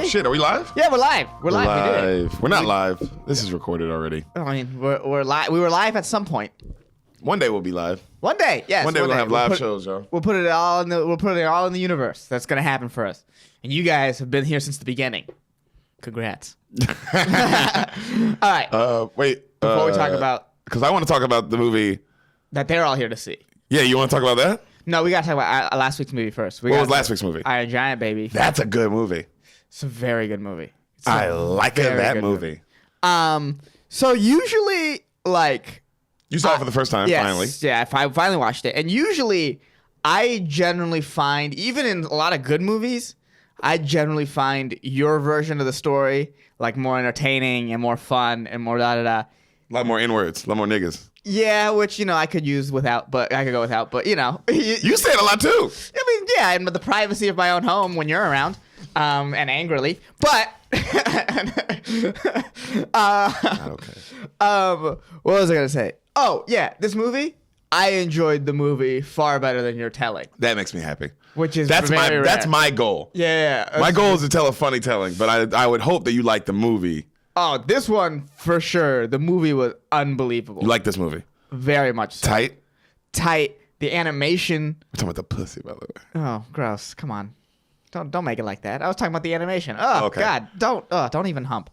shit, are we live? Yeah, we're live. We're live. We did it. We're not live. This is recorded already. I mean, we're live. We were live at some point. One day we'll be live. One day, yes. One day we'll have live shows, yo. We'll put it all in the. We'll put it all in the universe. That's gonna happen for us. And you guys have been here since the beginning. Congrats. All right. Wait. Before we talk about, because I want to talk about the movie that they're all here to see. Yeah, you want to talk about that? No, we gotta talk about last week's movie first. What was last week's movie? Iron Giant, baby. That's a good movie. It's a very good movie. I like that movie. So usually, like, you saw it for the first time, yes, finally. Yeah, I finally watched it. And usually, I generally find, even in a lot of good movies, I generally find your version of the story like more entertaining and more fun and more da-da-da. A lot more N-words, a lot more niggas. Yeah, which, I could use without, but I could go without. But, You say it a lot, too. I mean, yeah, and the privacy of my own home when you're around, and angrily. But, Not okay. what was I going to say? Oh, yeah, this movie, I enjoyed the movie far better than your telling. That makes me happy. Which is That's very rare. That's my goal. Yeah. My goal is to tell a funny telling, but I would hope that you like the movie. Oh, this one, for sure. The movie was unbelievable. You like this movie? Very much so. Tight. The animation. We're talking about the pussy, by the way. Oh, gross. Come on. Don't make it like that. I was talking about the animation. Oh, okay. God. Don't even hump.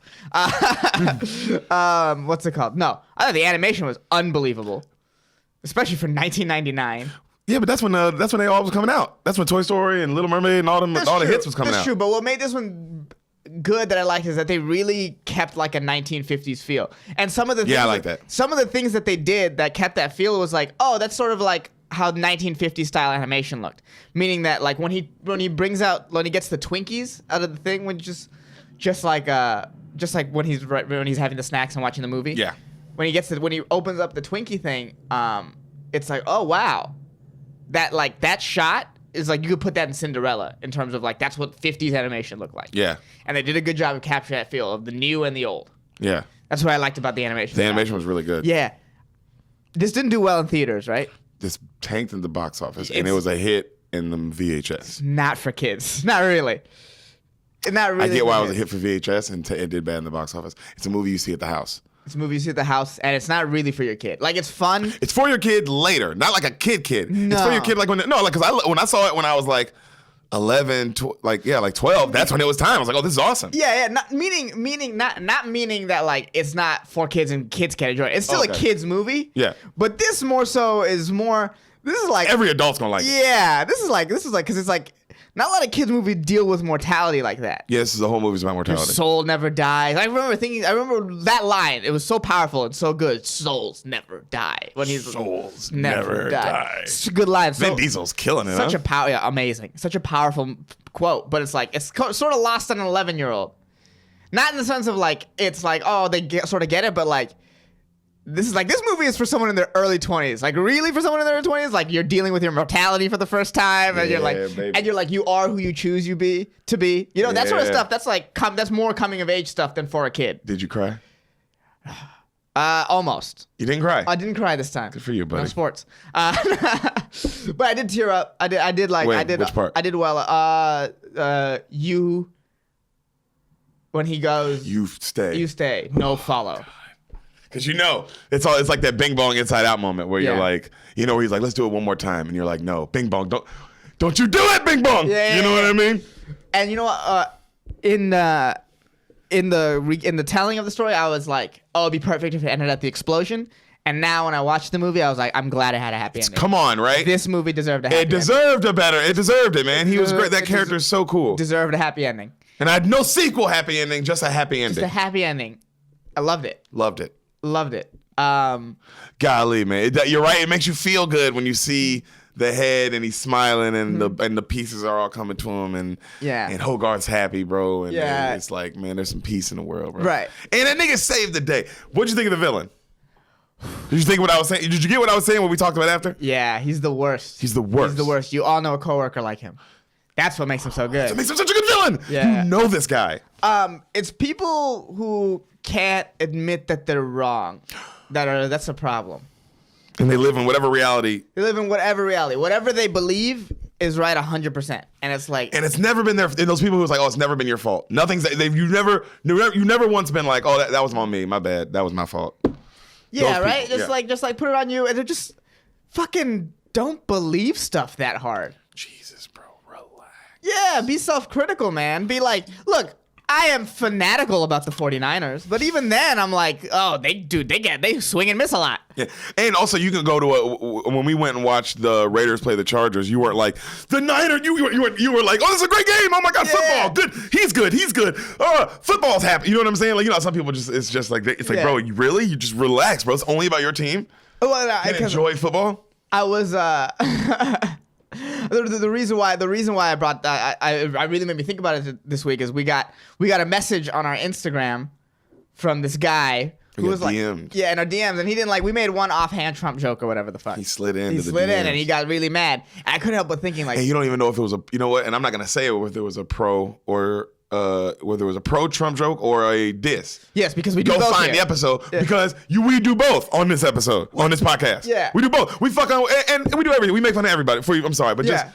What's it called? No. I thought the animation was unbelievable. Especially for 1999. Yeah, but that's when they all was coming out. That's when Toy Story and Little Mermaid and all the hits was coming out. That's true, but what made this one good that I liked is that they really kept like a 1950s feel. And some of the things, I like that. Some of the things that they did that kept that feel was like, oh, that's sort of like how 1950s style animation looked. Meaning that like when he gets the Twinkies out of the thing, when just like when he's having the snacks and watching the movie. Yeah. When he opens up the Twinkie thing, it's like, oh wow. That shot is like you could put that in Cinderella in terms of like that's what 50s animation looked like. Yeah. And they did a good job of capturing that feel of the new and the old. Yeah. That's what I liked about the animation. The animation was really good. Yeah. This didn't do well in theaters, right? This tanked in the box office, and it was a hit in the VHS. Not for kids. Not really. Not really. I get why it was a hit for VHS and it did bad in the box office. It's a movie you see at the house. It's a movie you see at the house, and it's not really for your kid. Like, it's fun. It's for your kid later, not like a kid. No. It's for your kid like when I saw it when I was like 11, 12. That's when it was time. I was like, oh, this is awesome. Yeah. Not meaning that like it's not for kids and kids can't enjoy it. It's still a kids movie. Yeah. But this more so is more. This is like every adult's gonna like it. Yeah. This is like because it's like. Not a lot of kids' movies deal with mortality like that. Yeah, this is the whole movie's about mortality. Your soul never dies. I remember that line. It was so powerful and so good. Souls never die. Souls never die. It's a good line. Vin Diesel's killing it. Such a power, amazing. Such a powerful quote. But it's like it's sort of lost on an 11-year-old. Not in the sense of like it's like sort of get it, but like. This movie is for someone in their early 20s. Like really for someone in their early 20s, like you're dealing with your mortality for the first time and you're like you are who you choose to be. That sort of stuff. That's like that's more coming of age stuff than for a kid. Did you cry? Almost. You didn't cry? I didn't cry this time. Good for you, buddy. No sports. But I did tear up. I did which part? I did well. You when he goes You stay. No follow. Because it's like that Bing Bong Inside Out moment where you're like, where he's like, let's do it one more time. And you're like, no, Bing Bong, don't you do it, Bing Bong. Yeah, you know what I mean? And you know what? In the telling of the story, I was like, oh, it'd be perfect if it ended at the explosion. And now when I watched the movie, I was like, I'm glad it had a happy ending. Come on, right? This movie deserved a happy ending. It deserved it, man. He was great. That character is so cool. Deserved a happy ending. And I had no sequel happy ending, just a happy ending. Just a happy ending. I loved it. Loved it. Golly, man. You're right. It makes you feel good when you see the head and he's smiling and the pieces are all coming to him and Hogarth's happy, bro. And it's like, man, there's some peace in the world, bro. Right. And that nigga saved the day. What'd you think of the villain? Did you think what I was saying? Did you get what I was saying when we talked about after? Yeah, he's the worst. He's the worst. You all know a coworker like him. That's what makes him so good. That makes him such a good villain. Yeah. You know this guy. It's people who can't admit that they're wrong. That's a problem. And they live in whatever reality. Whatever they believe is right 100%, and it's like, and it's never been there. And those people who's like, oh, it's never been your fault. Nothing's you never once been like, oh, that was on me, my bad, that was my fault. Yeah, those right. People, just like put it on you, and they're just fucking don't believe stuff that hard. Jesus, bro, relax. Yeah, be self-critical, man. Be like, look, I am fanatical about the 49ers, but even then, I'm like, oh, they swing and miss a lot. Yeah, and also you can go to when we went and watched the Raiders play the Chargers. You weren't like the Niner. You were like, oh, this is a great game. Oh my God, football, good. He's good. Football's happy. You know what I'm saying? Like, you know, some people it's just like it's like, bro, you really? You just relax, bro. It's only about your team. Well, I enjoy football. I was the reason why I brought that I really made me think about it this week is we got a message on our Instagram from this guy who was like, DM'd. yeah, in our DMs, and he didn't like, we made one offhand Trump joke or whatever the fuck. He slid in and he got really mad. And I couldn't help but thinking like, and you don't even know if it was you know what, and I'm not gonna say if there was a pro or whether it was a pro Trump joke or a diss. Yes, because we do both. Go find the episode because we do both on this episode, on this podcast. Yeah, we do both. We fuck on and we do everything. We make fun of everybody. I'm sorry, but just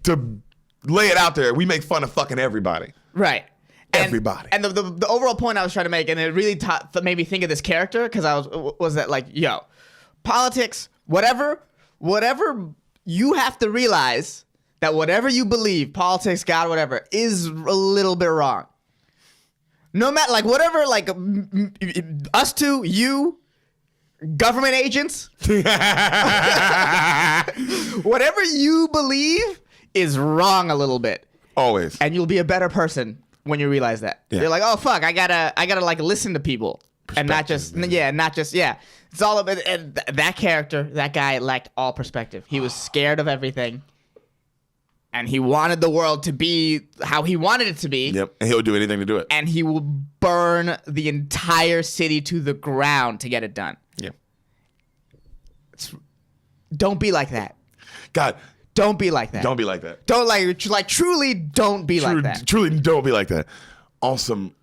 to lay it out there, we make fun of fucking everybody. Right. Everybody. And the overall point I was trying to make, and it really made me think of this character, because was that like, yo, politics, whatever you have to realize that whatever you believe, politics, God, whatever, is a little bit wrong. No matter, like, whatever, like, us two, you, government agents, whatever you believe is wrong a little bit. Always. And you'll be a better person when you realize that. Yeah. You're like, oh, fuck, I gotta like listen to people. And not just. It's all about, and that character, that guy lacked all perspective. He was scared of everything. And he wanted the world to be how he wanted it to be. Yep, and he'll do anything to do it. And he will burn the entire city to the ground to get it done. Yeah. Don't be like that. God. Don't be like that. Don't be like that. Don't like truly don't be like that. Truly don't be like that. On some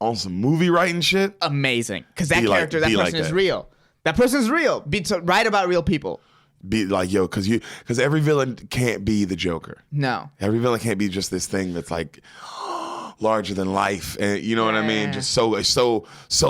movie writing shit. Amazing. Because that character, that person is real. That person's real. Write about real people. Be like, yo, because every villain can't be the Joker. No. Every villain can't be just this thing that's like larger than life, and you know what I mean? Just so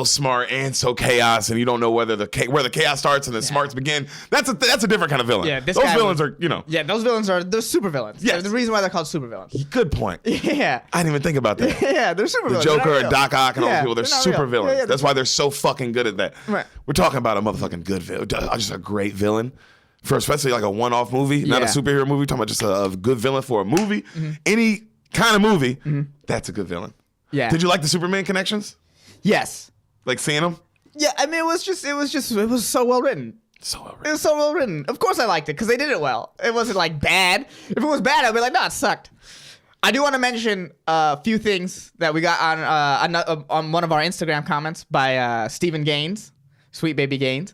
smart and so chaos, and you don't know where the chaos starts and the smarts begin. That's a different kind of villain. Yeah, those villains are, you know. Yeah, those villains they're super villains. Yeah, the reason why they're called super villains. Good point. Yeah, I didn't even think about that. Yeah, they're super villains. The Joker and Doc Ock and all those people, they're super villains. Yeah, that's why they're so fucking good at that. Right. We're talking about a motherfucking good villain, just a great villain. For especially like a one-off movie, not a superhero movie. We're talking about just a good villain for a movie. Mm-hmm. Any kind of movie, that's a good villain. Yeah. Did you like the Superman connections? Yes. Like seeing them? Yeah, I mean, it was so well written. It was so well written. Of course I liked it, because they did it well. It wasn't like bad. If it was bad, I'd be like, no, it sucked. I do want to mention a few things that we got on one of our Instagram comments by Stephen Gaines, Sweet Baby Gaines.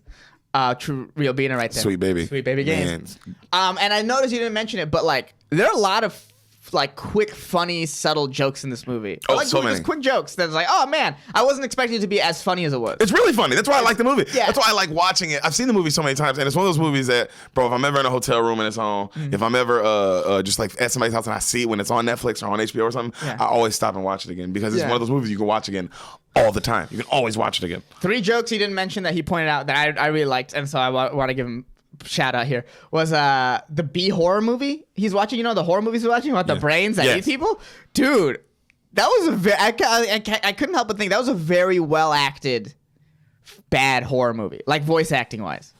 True real beaner right there. Sweet baby Gaines. And I noticed you didn't mention it, but like there are a lot of like quick, funny, subtle jokes in this movie. Oh, like, so many. Just quick jokes that's like, oh man, I wasn't expecting it to be as funny as it was. It's really funny. That's why I like the movie. Yeah. That's why I like watching it. I've seen the movie so many times, and it's one of those movies that, bro, if I'm ever in a hotel room and it's on, if I'm ever just like at somebody's house and I see it when it's on Netflix or on HBO or something, I always stop and watch it again, because it's one of those movies you can watch again all the time. You can always watch it again. 3 jokes he didn't mention that he pointed out that I really liked, and so I want to give him shout out here, was the B horror movie he's watching. You know, the horror movies he's watching about the brains that eat people? Dude, that was I couldn't help but think that was a very well acted bad horror movie, like voice acting wise.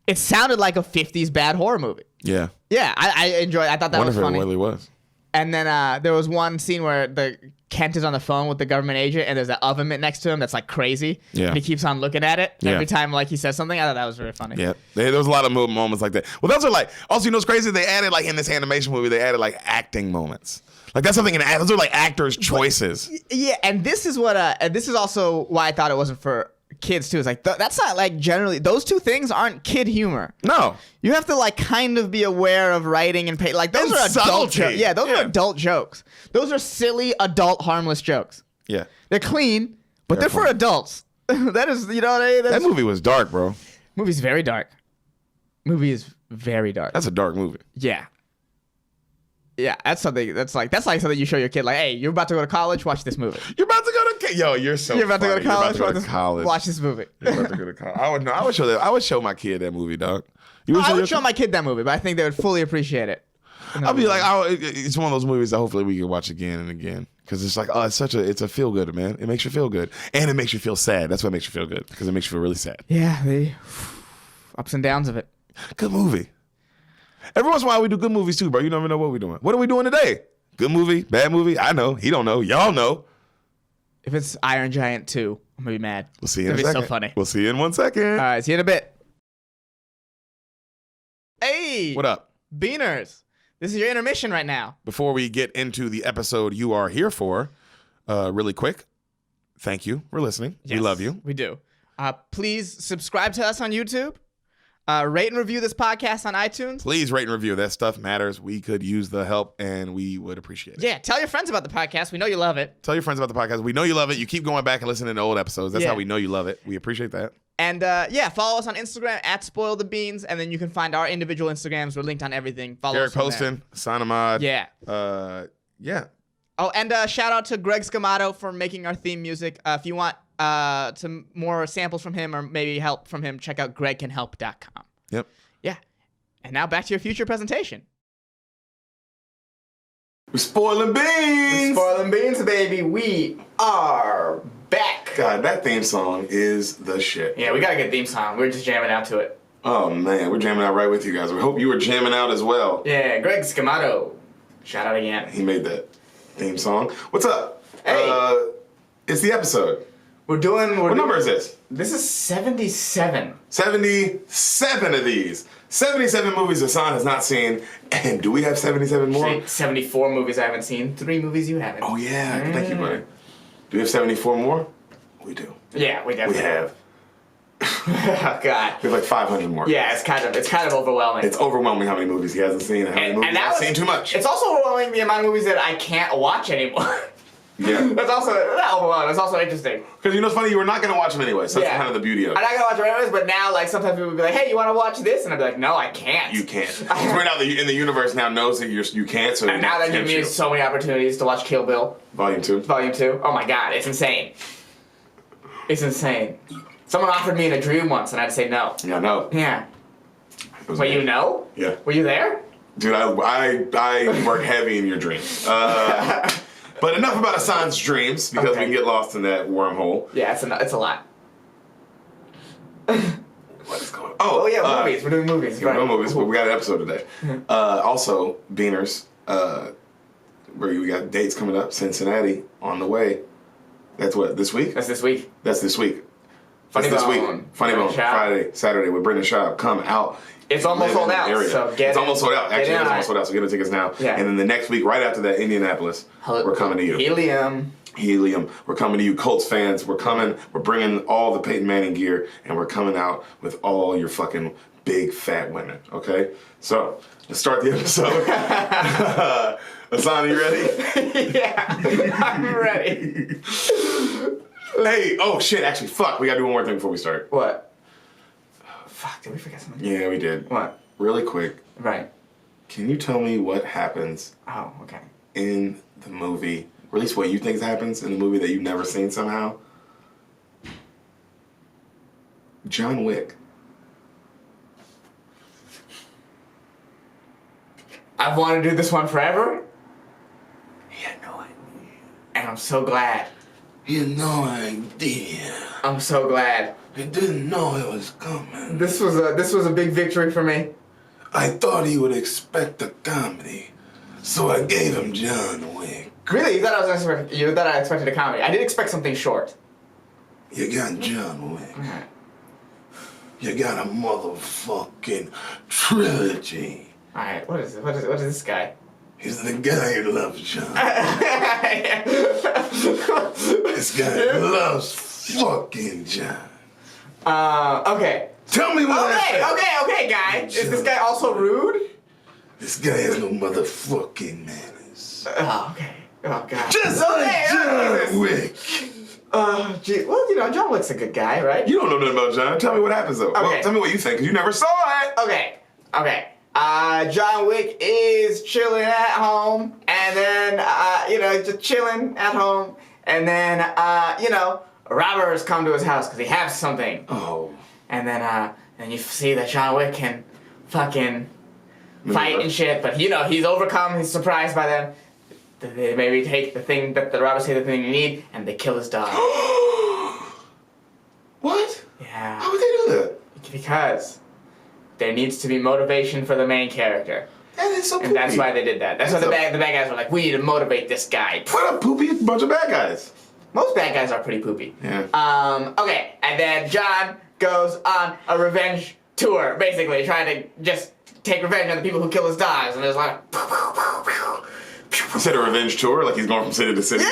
It sounded like a 50s bad horror movie. Yeah. Yeah, I enjoyed it. I thought that was funny. It really was. And then there was one scene where Kent is on the phone with the government agent, and there's an oven mitt next to him that's like crazy. Yeah. And he keeps on looking at it every time like he says something. I thought that was very funny. Yeah. There was a lot of moments like that. Well, those are like, also, you know what's crazy? They added, like, in this animation movie, they added like acting moments. Like, that's something those are like actors' choices. Yeah, and this is what and this is also why I thought it wasn't for kids too. It's like that's not like generally, those two things aren't kid humor. No, you have to like kind of be aware of writing and like those are adult jokes. Yeah, those are adult jokes. Those are silly adult harmless jokes. Yeah, they're clean, but they're for adults. That is, you know what I mean? That movie was dark, bro. Movie's very dark. Movie is very dark. That's a dark movie. Yeah. Yeah, that's something. That's like something you show your kid. Like, hey, you're about to go to college. Watch this movie. You're about to go to yo. You're so. You're about to go to college. You're about to go to college. Watch this movie. You're about to go to college. I would show that. I would show my kid that movie, dog. I would show my kid that movie, but I think they would fully appreciate it. I'll be like, it's one of those movies that hopefully we can watch again and again because it's like, it's a feel good, man. It makes you feel good and it makes you feel sad. That's what makes you feel good because it makes you feel really sad. Yeah, the ups and downs of it. Good movie. Every once in a while we do good movies too, bro. You never know what we're doing. What are we doing today? Good movie, bad movie? I know. He don't know. Y'all know. If it's Iron Giant 2, I'm gonna be mad. We'll see you in a second. It'll be so funny. We'll see you in 1 second. All right, see you in a bit. Hey. What up? Beaners. This is your intermission right now. Before we get into the episode you are here for, really quick, thank you for listening. Yes, we love you. We do. Please subscribe to us on YouTube. Rate and review this podcast on iTunes. Please rate and review. That stuff matters. We could use the help, and we would appreciate it. Yeah, tell your friends about the podcast. We know you love it. Tell your friends about the podcast. We know you love it. You keep going back and listening to old episodes. That's how we know you love it. We appreciate that. And follow us on Instagram at @SpoilTheBeans, and then you can find our individual Instagrams. We're linked on everything. Follow Derek us on Poston, Sanamad. there. Yeah. Oh, and shout out to Greg Scamato for making our theme music. If you want some more samples from him or maybe help from him, check out gregcanhelp.com. Yep. Yeah. And now back to your future presentation. We're spoiling beans. Spoiling beans, baby. We are back. God, that theme song is the shit. Yeah, we got a good theme song. We're just jamming out to it. Oh, man. We're jamming out right with you guys. We hope you were jamming out as well. Yeah, Greg Scamato. Shout out again. He made that theme song. What's up? Hey. It's the episode. What number is this? This is 77. 77 of these. 77 movies Hassan has not seen. And do we have 77 more? 74 movies I haven't seen. 3 movies you haven't. Oh, yeah. Thank you, buddy. Do we have 74 more? We do. Yeah, we definitely have. Oh, God. We have like 500 more. Yeah, it's kind of overwhelming. It's overwhelming how many movies he hasn't seen and how many movies I've seen too much. It's also overwhelming the amount of movies that I can't watch anymore. Yeah. That's also not overwhelming. That's also interesting. Because you know what's funny? You were not going to watch them anyway, so that's kind of the beauty of it. I'm not going to watch them anyways, but now like sometimes people will be like, hey, you want to watch this? And I'd be like, no, I can't. You can't. We're now in the universe now knows that you can't, so and now they're giving me so many opportunities to watch Kill Bill. Volume 2. Volume 2. Oh my God, it's insane. It's insane. Someone offered me in a dream once, and I had to say no. Yeah, no. Yeah. Wait, you know? Yeah. Were you there? Dude, I work heavy in your dreams. But enough about Hassan's dreams, because we can get lost in that wormhole. Yeah, it's a lot. What is going on? Oh yeah, movies. We're doing movies. We're doing movies, but we got an episode today. Also, Beaners, where we got dates coming up. Cincinnati on the way. That's what, this week? That's this week. That's this week. Funny That's Bone. this week. Funny Bone. Friday, Saturday with Brendan Schaub. Come out. It's almost sold out. So it's almost sold out. Actually, it's almost sold out. So get the tickets now. Yeah. And then the next week, right after that, Indianapolis. We're coming to you. Helium. We're coming to you, Colts fans. We're coming. We're bringing all the Peyton Manning gear, and we're coming out with all your fucking big fat women. Okay. So let's start the episode. Hassan, are you ready? Yeah, I'm ready. Hey, oh shit! Actually, fuck. We gotta do one more thing before we start. What? Fuck, did we forget something? Yeah, we did. What? Really quick. Right. Can you tell me what happens Okay. in the movie, or at least what you think happens in the movie that you've never seen somehow? John Wick. I've wanted to do this one forever. He had no idea. And I'm so glad. He had no idea. I'm so glad. He didn't know it was coming. This was a big victory for me. I thought he would expect a comedy, so I gave him John Wick. Really? You thought I expected a comedy? I did expect something short. You got John Wick. You got a motherfucking trilogy. Alright, what is this guy? He's the guy who loves John. This guy loves fucking John. Okay. Tell me what Okay, guy. Is this guy also rude? This guy has no motherfucking manners. Oh, okay. Oh, God. Just like John Wick. Gee, well, John Wick's a good guy, right? You don't know nothing about John. Tell me what happens though. Okay. Well, tell me what you think, because you never saw it. Okay. John Wick is chilling at home, and then, just chilling at home, and then, robbers come to his house because he has something. Oh. And then you see that John Wick can fucking fight and shit, but he's overcome, he's surprised by them. They maybe take the thing that the robbers say the thing you need, and they kill his dog. What? Yeah. How would they do that? Because there needs to be motivation for the main character. That is so poopy. And that's why they did that. That's why the bad guys were like, we need to motivate this guy. What a poopy bunch of bad guys. Most bad guys are pretty poopy. Yeah. Okay, and then John goes on a revenge tour, basically trying to just take revenge on the people who kill his dogs, and there's a lot of You said a revenge tour, like he's going from city to city.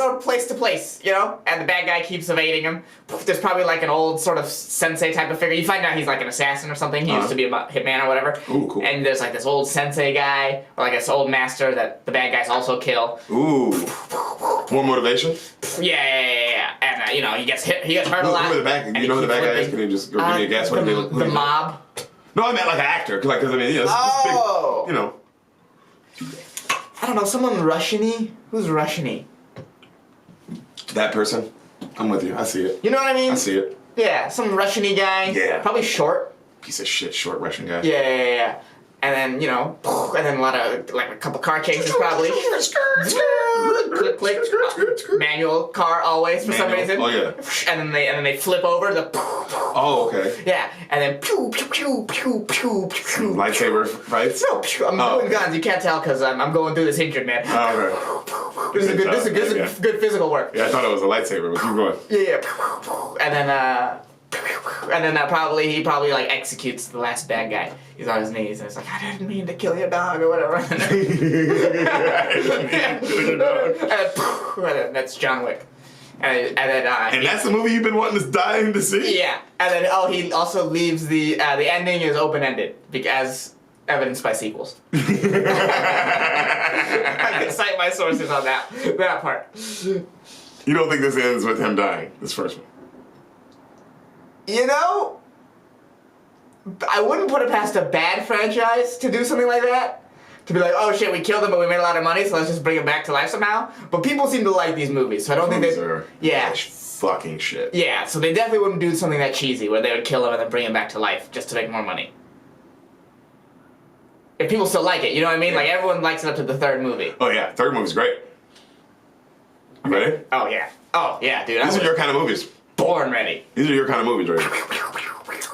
or place to place, and the bad guy keeps evading him. There's probably like an old sort of sensei type of figure. You find out he's like an assassin or something. He used to be a hitman or whatever. Ooh, cool. And there's like this old sensei guy, or like this old master that the bad guys also kill. Ooh. More motivation? Yeah. And he gets hurt a lot. Who the bad guy? You know who the bad guy is? Can you just give me a guess? What The mob. No, I meant like an actor. Because I mean, Oh. Big, I don't know, someone Russian-y? Who's Russian-y? That person. I'm with you. I see it. You know what I mean? I see it. Yeah, some Russian-y guy. Yeah. Probably short. Piece of shit, short Russian guy. Yeah. And then, and then a lot of, like, a couple car chases probably. Click, click. Manual car always for some reason. Oh, yeah. And then they flip over the. Oh, okay. Yeah, and then pew, pew, pew, pew, pew, pew. Lightsaber fights? No, pew. I'm doing guns. You can't tell because I'm going through this injured, man. Oh, okay. This is good physical work. Yeah, I thought it was a lightsaber, but keep going. Yeah. And then he probably like executes the last bad guy. He's on his knees and it's like, I didn't mean to kill your dog or whatever. And then that's John Wick. And that's the movie you've been dying to see? Yeah. And then he also leaves the ending is open ended as evidenced by sequels. I can cite my sources on that part. You don't think this ends with him dying, this first one? I wouldn't put it past a bad franchise to do something like that. To be like, oh shit, we killed him, but we made a lot of money, so let's just bring him back to life somehow. But people seem to like these movies, so I don't think they. Yeah. Fucking shit. Yeah, so they definitely wouldn't do something that cheesy where they would kill him and then bring him back to life just to make more money. If people still like it, you know what I mean? Yeah. Like everyone likes it up to the third movie. Oh yeah, third movie's great. You ready? Oh yeah, dude. These are your kind of movies. Born ready. These are your kind of movies, right?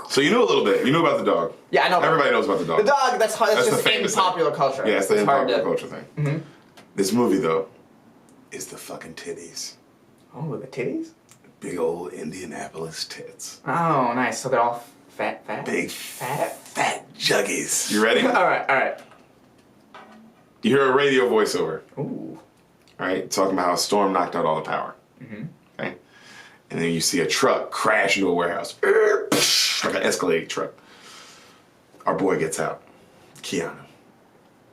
So you know a little bit. You know about the dog. Yeah, I know. Everybody knows about the dog. The dog, that's just in popular culture. Yeah, it's the popular culture thing. Mm-hmm. This movie, though, is the fucking titties. Oh, the titties? Big old Indianapolis tits. Oh, nice. So they're all fat? Big fat juggies. You ready? All right. You hear a radio voiceover. Ooh. All right, talking about how a storm knocked out all the power. Mm-hmm. Okay? And then you see a truck crash into a warehouse. Like an Escalade truck. Our boy gets out. Keanu.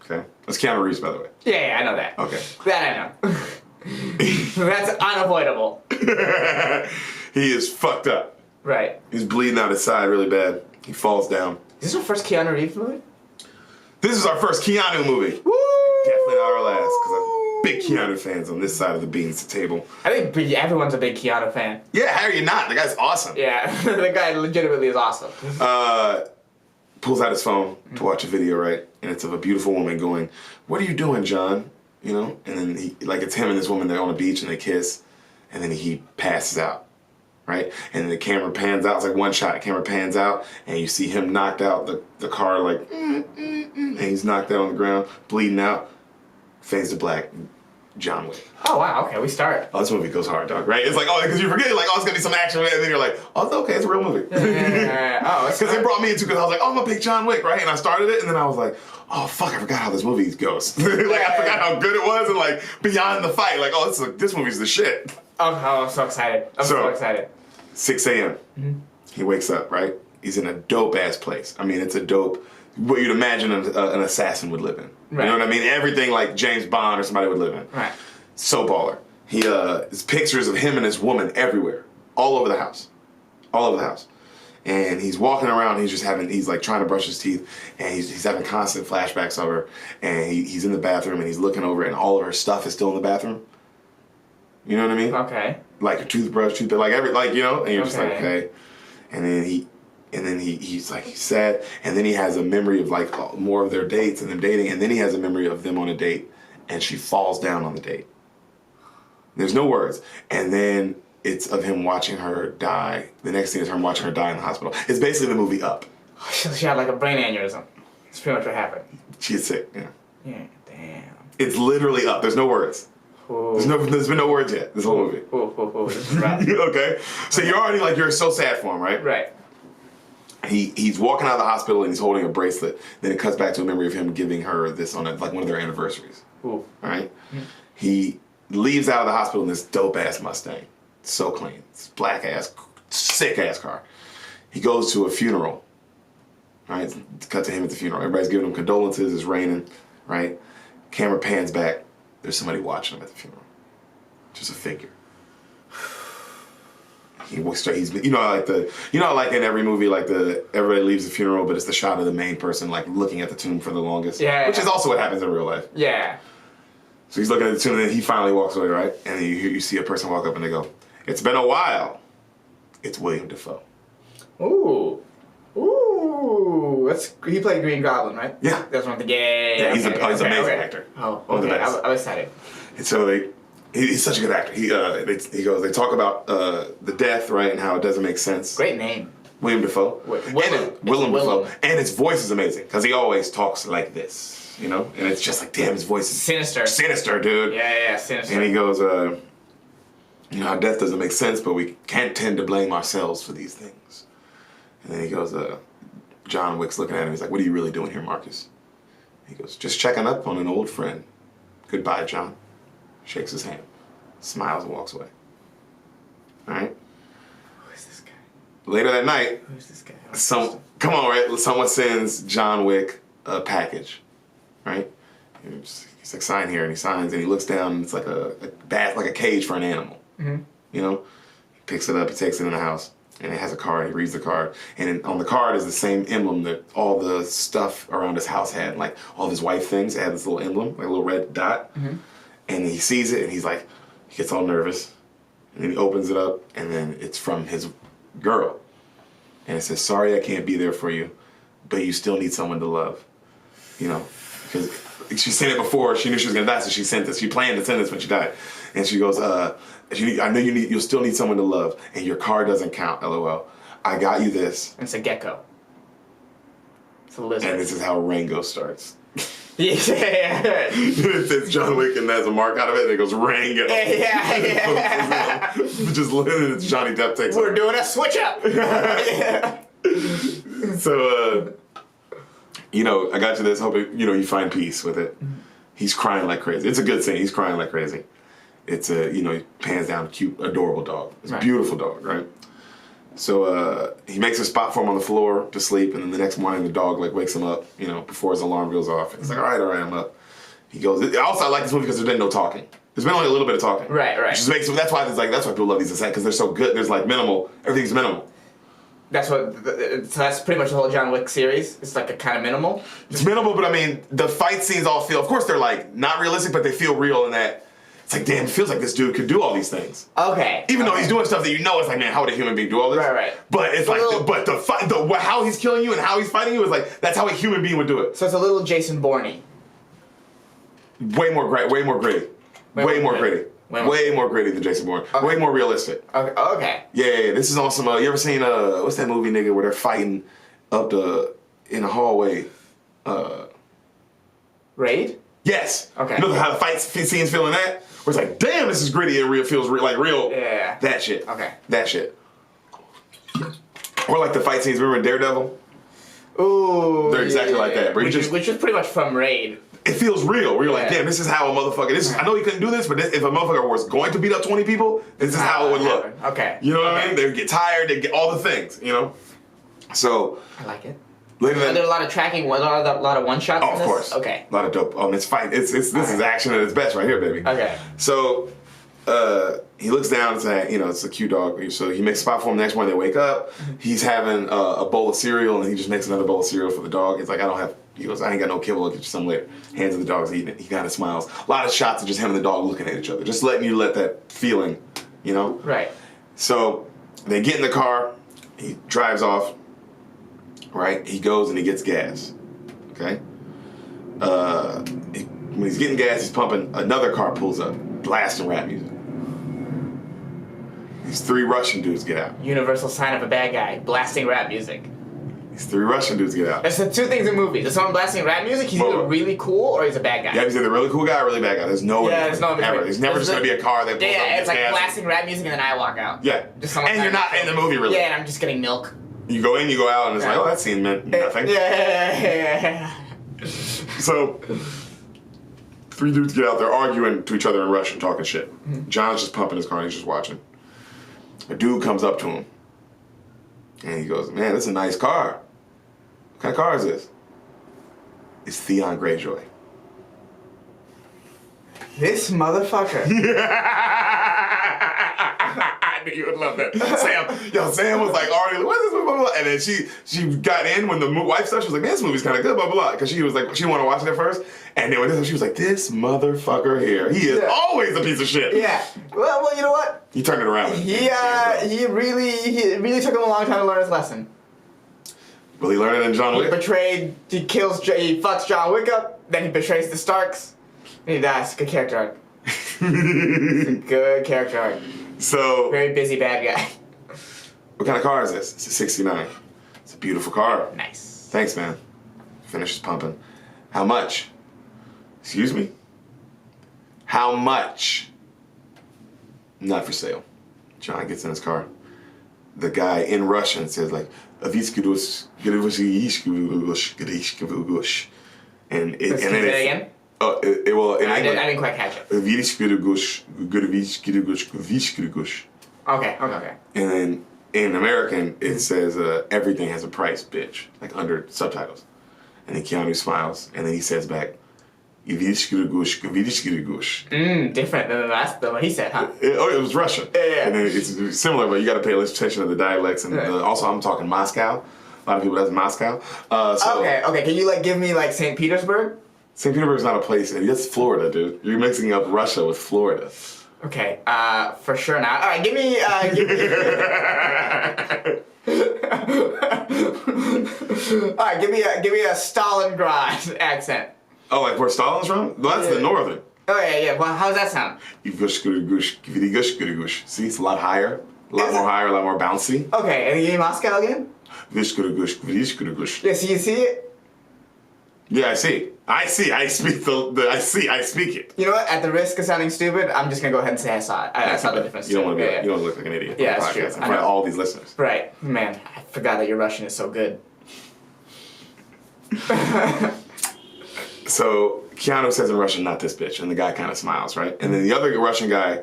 Okay? That's Keanu Reeves, by the way. Yeah, I know that. Okay. That I know. That's unavoidable. He is fucked up. Right. He's bleeding out his side really bad. He falls down. Is this our first Keanu Reeves movie? This is our first Keanu movie. Woo! Definitely not our last, because I'm big Keanu fans on this side of the beans table. I think everyone's a big Keanu fan. Yeah, how are you not? The guy's awesome. Yeah, the guy legitimately is awesome. Pulls out his phone to watch a video, right? And it's of a beautiful woman going, "What are you doing, John?" You know? And then it's him and this woman, they're on the beach and they kiss. And then he passes out, right? And the camera pans out. It's like one shot. Camera pans out and you see him knocked out, the car like, and he's knocked out on the ground, bleeding out. Fades to black. John Wick. Oh, wow. Okay, we start. Oh, this movie goes hard, dog, right? It's like, oh, because you forget, like, oh, it's going to be some action, and then you're like, oh, it's okay, it's a real movie. Yeah. Oh, because it brought me into, because I was like, oh, I'm going to pick John Wick, right? And I started it, and then I was like, oh, fuck, I forgot how this movie goes. I forgot how good it was, and, like, beyond the fight, like, oh, this movie's the shit. Oh, I'm so excited. I'm so excited. 6 a.m. Mm-hmm. He wakes up, right? He's in a dope-ass place. I mean, it's a dope, what you'd imagine an assassin would live in. Right. You know what I mean? Everything like James Bond or somebody would live in. Right. So baller. There's pictures of him and his woman everywhere, all over the house. And he's walking around, he's like trying to brush his teeth, and he's having constant flashbacks of her, and he's in the bathroom, and he's looking over, and all of her stuff is still in the bathroom. You know what I mean? Okay. Like a toothbrush, and you're just like, okay. And then he's like, he's sad, and then he has a memory of like more of their dates and them dating, and then he has a memory of them on a date, and she falls down on the date. There's no words. And then it's of him watching her die. The next thing is him watching her die in the hospital. It's basically the movie Up. She had like a brain aneurysm. That's pretty much what happened. She's sick, yeah. Yeah, damn. It's literally Up. There's no words. Ooh. There's been no words yet, this whole movie. Ooh, this is rough. Okay? So you're already like, you're so sad for him, right? Right. He's walking out of the hospital and he's holding a bracelet. Then it cuts back to a memory of him giving her this on like one of their anniversaries. Ooh. All right? Mm-hmm. He leaves out of the hospital in this dope-ass Mustang. So clean. It's black-ass, sick-ass car. He goes to a funeral. Right? Cut to him at the funeral. Everybody's giving him condolences. It's raining. Right? Camera pans back. There's somebody watching him at the funeral. Just a figure. He's like in every movie, like everybody leaves the funeral, but it's the shot of the main person like looking at the tomb for the longest. Yeah. Which is also what happens in real life. Yeah. So he's looking at the tomb, and then he finally walks away, right? And then you see a person walk up, and they go, "It's been a while." It's William Dafoe. Ooh. He played Green Goblin, right? Yeah. That's one thing. Yeah. He's an amazing actor. Oh, okay. I was excited. And so he's such a good actor. They talk about the death, right, and how it doesn't make sense. Great name. William Dafoe. Willem Dafoe. And his voice is amazing, because he always talks like this, you know? And it's just like, damn, his voice is sinister. Sinister, dude. Yeah, sinister. And he goes, our death doesn't make sense, but we can't tend to blame ourselves for these things. And then he goes, John Wick's looking at him. He's like, "What are you really doing here, Marcus?" He goes, "Just checking up on an old friend. Goodbye, John." Shakes his hand, smiles, and walks away. All right? Who is this guy? Later that night, Who's this guy? someone sends John Wick a package, right? He's like, "Sign here," and he signs, and he looks down, and it's like a cage for an animal. Mm-hmm. You know? He picks it up, he takes it in the house, and it has a card. He reads the card, and on the card is the same emblem that all the stuff around his house had, like all of his wife things. It had this little emblem, like a little red dot. Mm-hmm. And he sees it, and he gets all nervous, and then he opens it up, and then it's from his girl, and it says, "Sorry, I can't be there for you, but you still need someone to love." You know, because she sent it before. She knew she was gonna die, so she sent this. She planned to send this when she died, and she goes, "I know you'll still need someone to love, and your car doesn't count. LOL. I got you this." It's a gecko. It's a lizard. And this is how Rango starts. Yeah. It says John Wick and has a mark out of it, and it goes Rango. Yeah. Just it's Johnny Depp takes. We're doing a switch up. So, I got you this, hoping you find peace with it. He's crying like crazy. It's a good scene. He's crying like crazy. It's he pans down, cute, adorable dog. It's a beautiful dog, right? So he makes a spot for him on the floor to sleep, and then the next morning the dog wakes him up, before his alarm goes off. And he's like, all right, I'm up. He goes. Also, I like this movie because there's been no talking. There's been only a little bit of talking. Right. That's why people love these because they're so good. There's minimal. Everything's minimal. So that's pretty much the whole John Wick series. It's like a kind of minimal. It's minimal, but I mean, the fight scenes all feel. Of course, they're not realistic, but they feel real in that. It's like, damn, it feels like this dude could do all these things. Okay. Even though he's doing stuff that it's like, man, how would a human being do all this? Right. But it's but the fight, how he's killing you and how he's fighting you is that's how a human being would do it. So it's a little Jason Bourne-y. Way more gritty. Way more gritty than Jason Bourne. Okay. Way more realistic. Okay. Yeah. This is awesome. You ever seen what's that movie, nigga, where they're fighting in the hallway? Raid? Yes. Okay. You know how the fight scenes feel in that? Where it's like, damn, this is gritty and real. Feels real. Yeah. That shit. Okay. That shit. Or like the fight scenes. Remember in Daredevil? Ooh. They're exactly like that. Which is pretty much from Raid. It feels real. Where you're like, damn, this is how a motherfucker. I know he couldn't do this, but if a motherfucker was going to beat up 20 people, this is how it would look. Okay. You know what I mean? They would get tired. They get all the things. So. I like it. Are there a lot of tracking? A lot of one shots? Oh, of course. Okay. A lot of dope. It's fight. This is action at its best right here, baby. Okay. So he looks down and says, it's a cute dog. So he makes a spot for him. The next morning they wake up. He's having a bowl of cereal, and he just makes another bowl of cereal for the dog. He's like, he goes, I ain't got no kibble. I'll get you some later. Hands of the dog's eating it. He kind of smiles. A lot of shots of just him and the dog looking at each other. Just letting you let that feeling, Right. So they get in the car. He drives off. Right? He goes and he gets gas. Okay? When he's getting gas, he's pumping. Another car pulls up, blasting rap music. These 3 Russian dudes get out. Universal sign of a bad guy, blasting rap music. These 3 Russian dudes get out. That's the 2 things in movies. If someone blasting rap music, he's either really cool or he's a bad guy. Yeah, he's either a really cool guy or a really bad guy. There's no there's no ever. There's never just going to be a car that pulls up and it's like gas. blasting rap music and then I walk out. Yeah. And you're not in the movie, really. Yeah, and I'm just getting milk. You go in, you go out, and it's like, that scene meant nothing. Yeah. So, 3 dudes get out. They're arguing to each other in Russian, talking shit. Mm-hmm. John's just pumping his car, and he's just watching. A dude comes up to him, and he goes, man, this is a nice car. What kind of car is this? It's Theon Greyjoy. This motherfucker. I knew you would love that. Sam was like already like, what is this? Blah, blah, blah. And then she got in when the wife stuff. She was like, man, this movie's kind of good, blah, blah, blah. Because she was like, she didn't want to watch it at first. And then when this, she was like, this motherfucker here, he is always a piece of shit. Yeah. Well, you know what? He turned it around. He really took him a long time to learn his lesson. Will he learn it in John Wick? He fucks John Wick up, then he betrays the Starks, and he dies. Good character arc. Good character arc. So. Very busy bad guy. What kind of car is this? It's a 69. It's a beautiful car. Nice. Thanks, man. Finishes pumping. How much? Excuse me? How much? Not for sale. John gets in his car. The guy in Russian says like, and Say it again? I didn't quite catch it. Okay. And then in American, it says, everything has a price, bitch. Like under subtitles. And then Keanu smiles, and then he says back, different than what he said, huh? It was Russian. Yeah. And then it's similar, but you got to pay attention to the dialects. And also, I'm talking Moscow. A lot of people, that's Moscow. Okay. Can you give me St. Petersburg? St. Petersburg's not a place. That's Florida, dude. You're mixing up Russia with Florida. Okay, for sure now. All right, give me. All right, give me a Stalingrad accent. Oh, like where Stalin's from? Well, that's the northern. Oh yeah. Well, how does that sound? See, it's a lot higher, a lot more bouncy. Okay, and give me Moscow again. Yeah, so you see it? Yeah, I see. I speak I speak it. You know what? At the risk of sounding stupid, I'm just gonna go ahead and say I saw it. I saw the difference. You don't want to be. You don't look like an idiot. Yeah, that's true. In front of all these listeners. Right, man. I forgot that your Russian is so good. So Keanu says in Russian, "Not this bitch," and the guy kind of smiles, right? And then another Russian guy,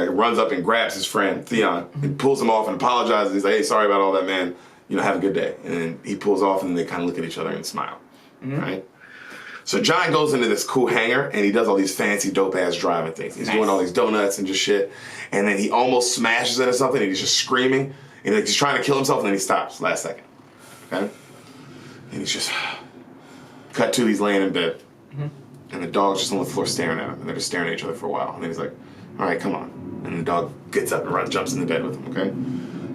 runs up and grabs his friend Theon and pulls him off and apologizes. He's like, "Hey, sorry about all that, man. Have a good day." And then he pulls off, and they kind of look at each other and smile, right? So John goes into this cool hangar, and he does all these fancy, dope-ass driving things. He's doing all these donuts and just shit. And then he almost smashes into something, and he's just screaming. And he's trying to kill himself, and then he stops last second. Okay? And he's just... Cut to, he's laying in bed. And the dog's just on the floor staring at him. And they're just staring at each other for a while. And then he's like, all right, come on. And the dog gets up and jumps in the bed with him, okay?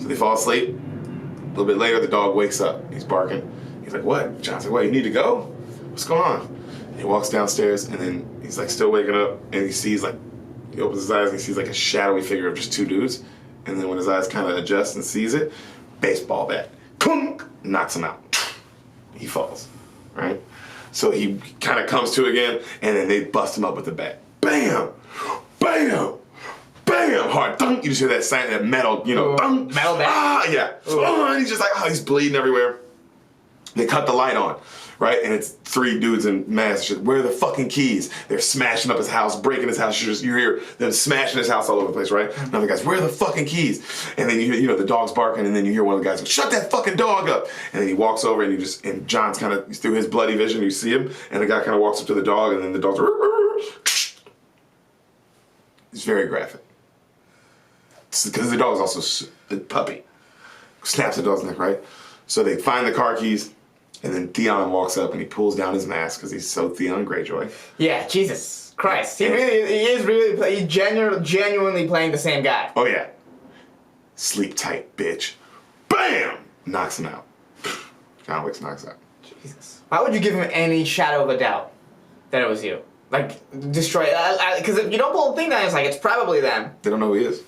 So they fall asleep. A little bit later, the dog wakes up. He's barking. He's like, what? John's like, what, you need to go? What's going on? And he walks downstairs, and then he's still waking up, and he sees he opens his eyes, and he sees a shadowy figure of just 2 dudes. And then when his eyes kind of adjust and sees it, baseball bat, kunk, knocks him out. He falls, right? So he kind of comes to again, and then they bust him up with the bat. Bam! Bam! Bam! Hard thunk. You just hear that sound, that metal, thunk. Metal bat? Ah, yeah. And he's just he's bleeding everywhere. They cut the light on. Right? And it's 3 dudes in masks. Where are the fucking keys? They're smashing up his house, breaking his house. You hear them smashing his house all over the place, right? Another guy's, where are the fucking keys? And then you hear, the dog's barking, and then you hear one of the guys go, shut that fucking dog up. And then he walks over, and John's kind of, through his bloody vision, you see him, and the guy kind of walks up to the dog, and then the dog's, it's very graphic. because the dog is also a puppy. Snaps the dog's neck, right? So they find the car keys, and then Theon walks up and he pulls down his mask because he's so Theon Greyjoy. Yeah, Jesus Christ. He is genuinely playing the same guy. Oh yeah. Sleep tight, bitch. Bam! Knocks him out. John Wick knocks out. Jesus. Why would you give him any shadow of a doubt that it was you? Like, destroy... Because if you don't pull the thing down, it's like, it's probably them. They don't know who he is.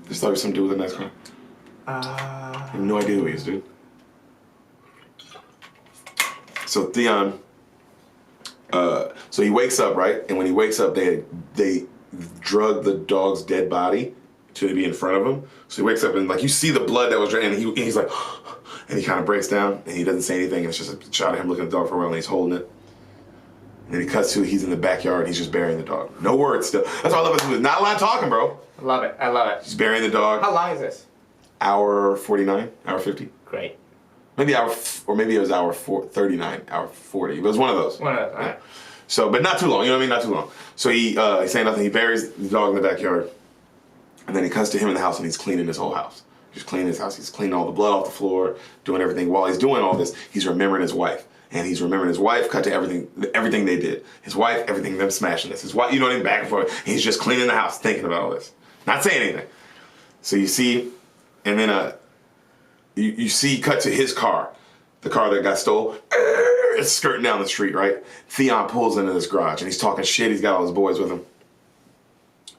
Just thought it was something to do with the next car. I have no idea who he is, dude. So Theon... so he wakes up, right? And when he wakes up, they drug the dog's dead body to be in front of him. So he wakes up and, like, you see the blood that was drained, and he's like... And he kind of breaks down, and he doesn't say anything, and it's just a shot of him looking at the dog for a while, and he's holding it. And then he cuts to, he's in the backyard, and he's just burying the dog. No words still. That's why I love this movie. Not a lot of talking, bro. I love it. I love it. He's burying the dog. How long is this? Hour 49, hour 50. Great. Maybe maybe it was hour 39, hour 40. It was one of those. One of those, all right. So, but not too long, you know what I mean? Not too long. So he's saying nothing, he buries the dog in the backyard, and then he cuts to him in the house, and he's cleaning his whole house. He's cleaning his house. He's cleaning all the blood off the floor, doing everything. While he's doing all this, he's remembering his wife. And he's remembering his wife, cut to everything they did. His wife, everything, them smashing this. His wife, you know what I mean, back and forth. And he's just cleaning the house, thinking about all this. Not saying anything. So you see, and then you see cut to his car. The car that got stole. It's skirting down the street, right? Theon pulls into this garage, and he's talking shit. He's got all his boys with him.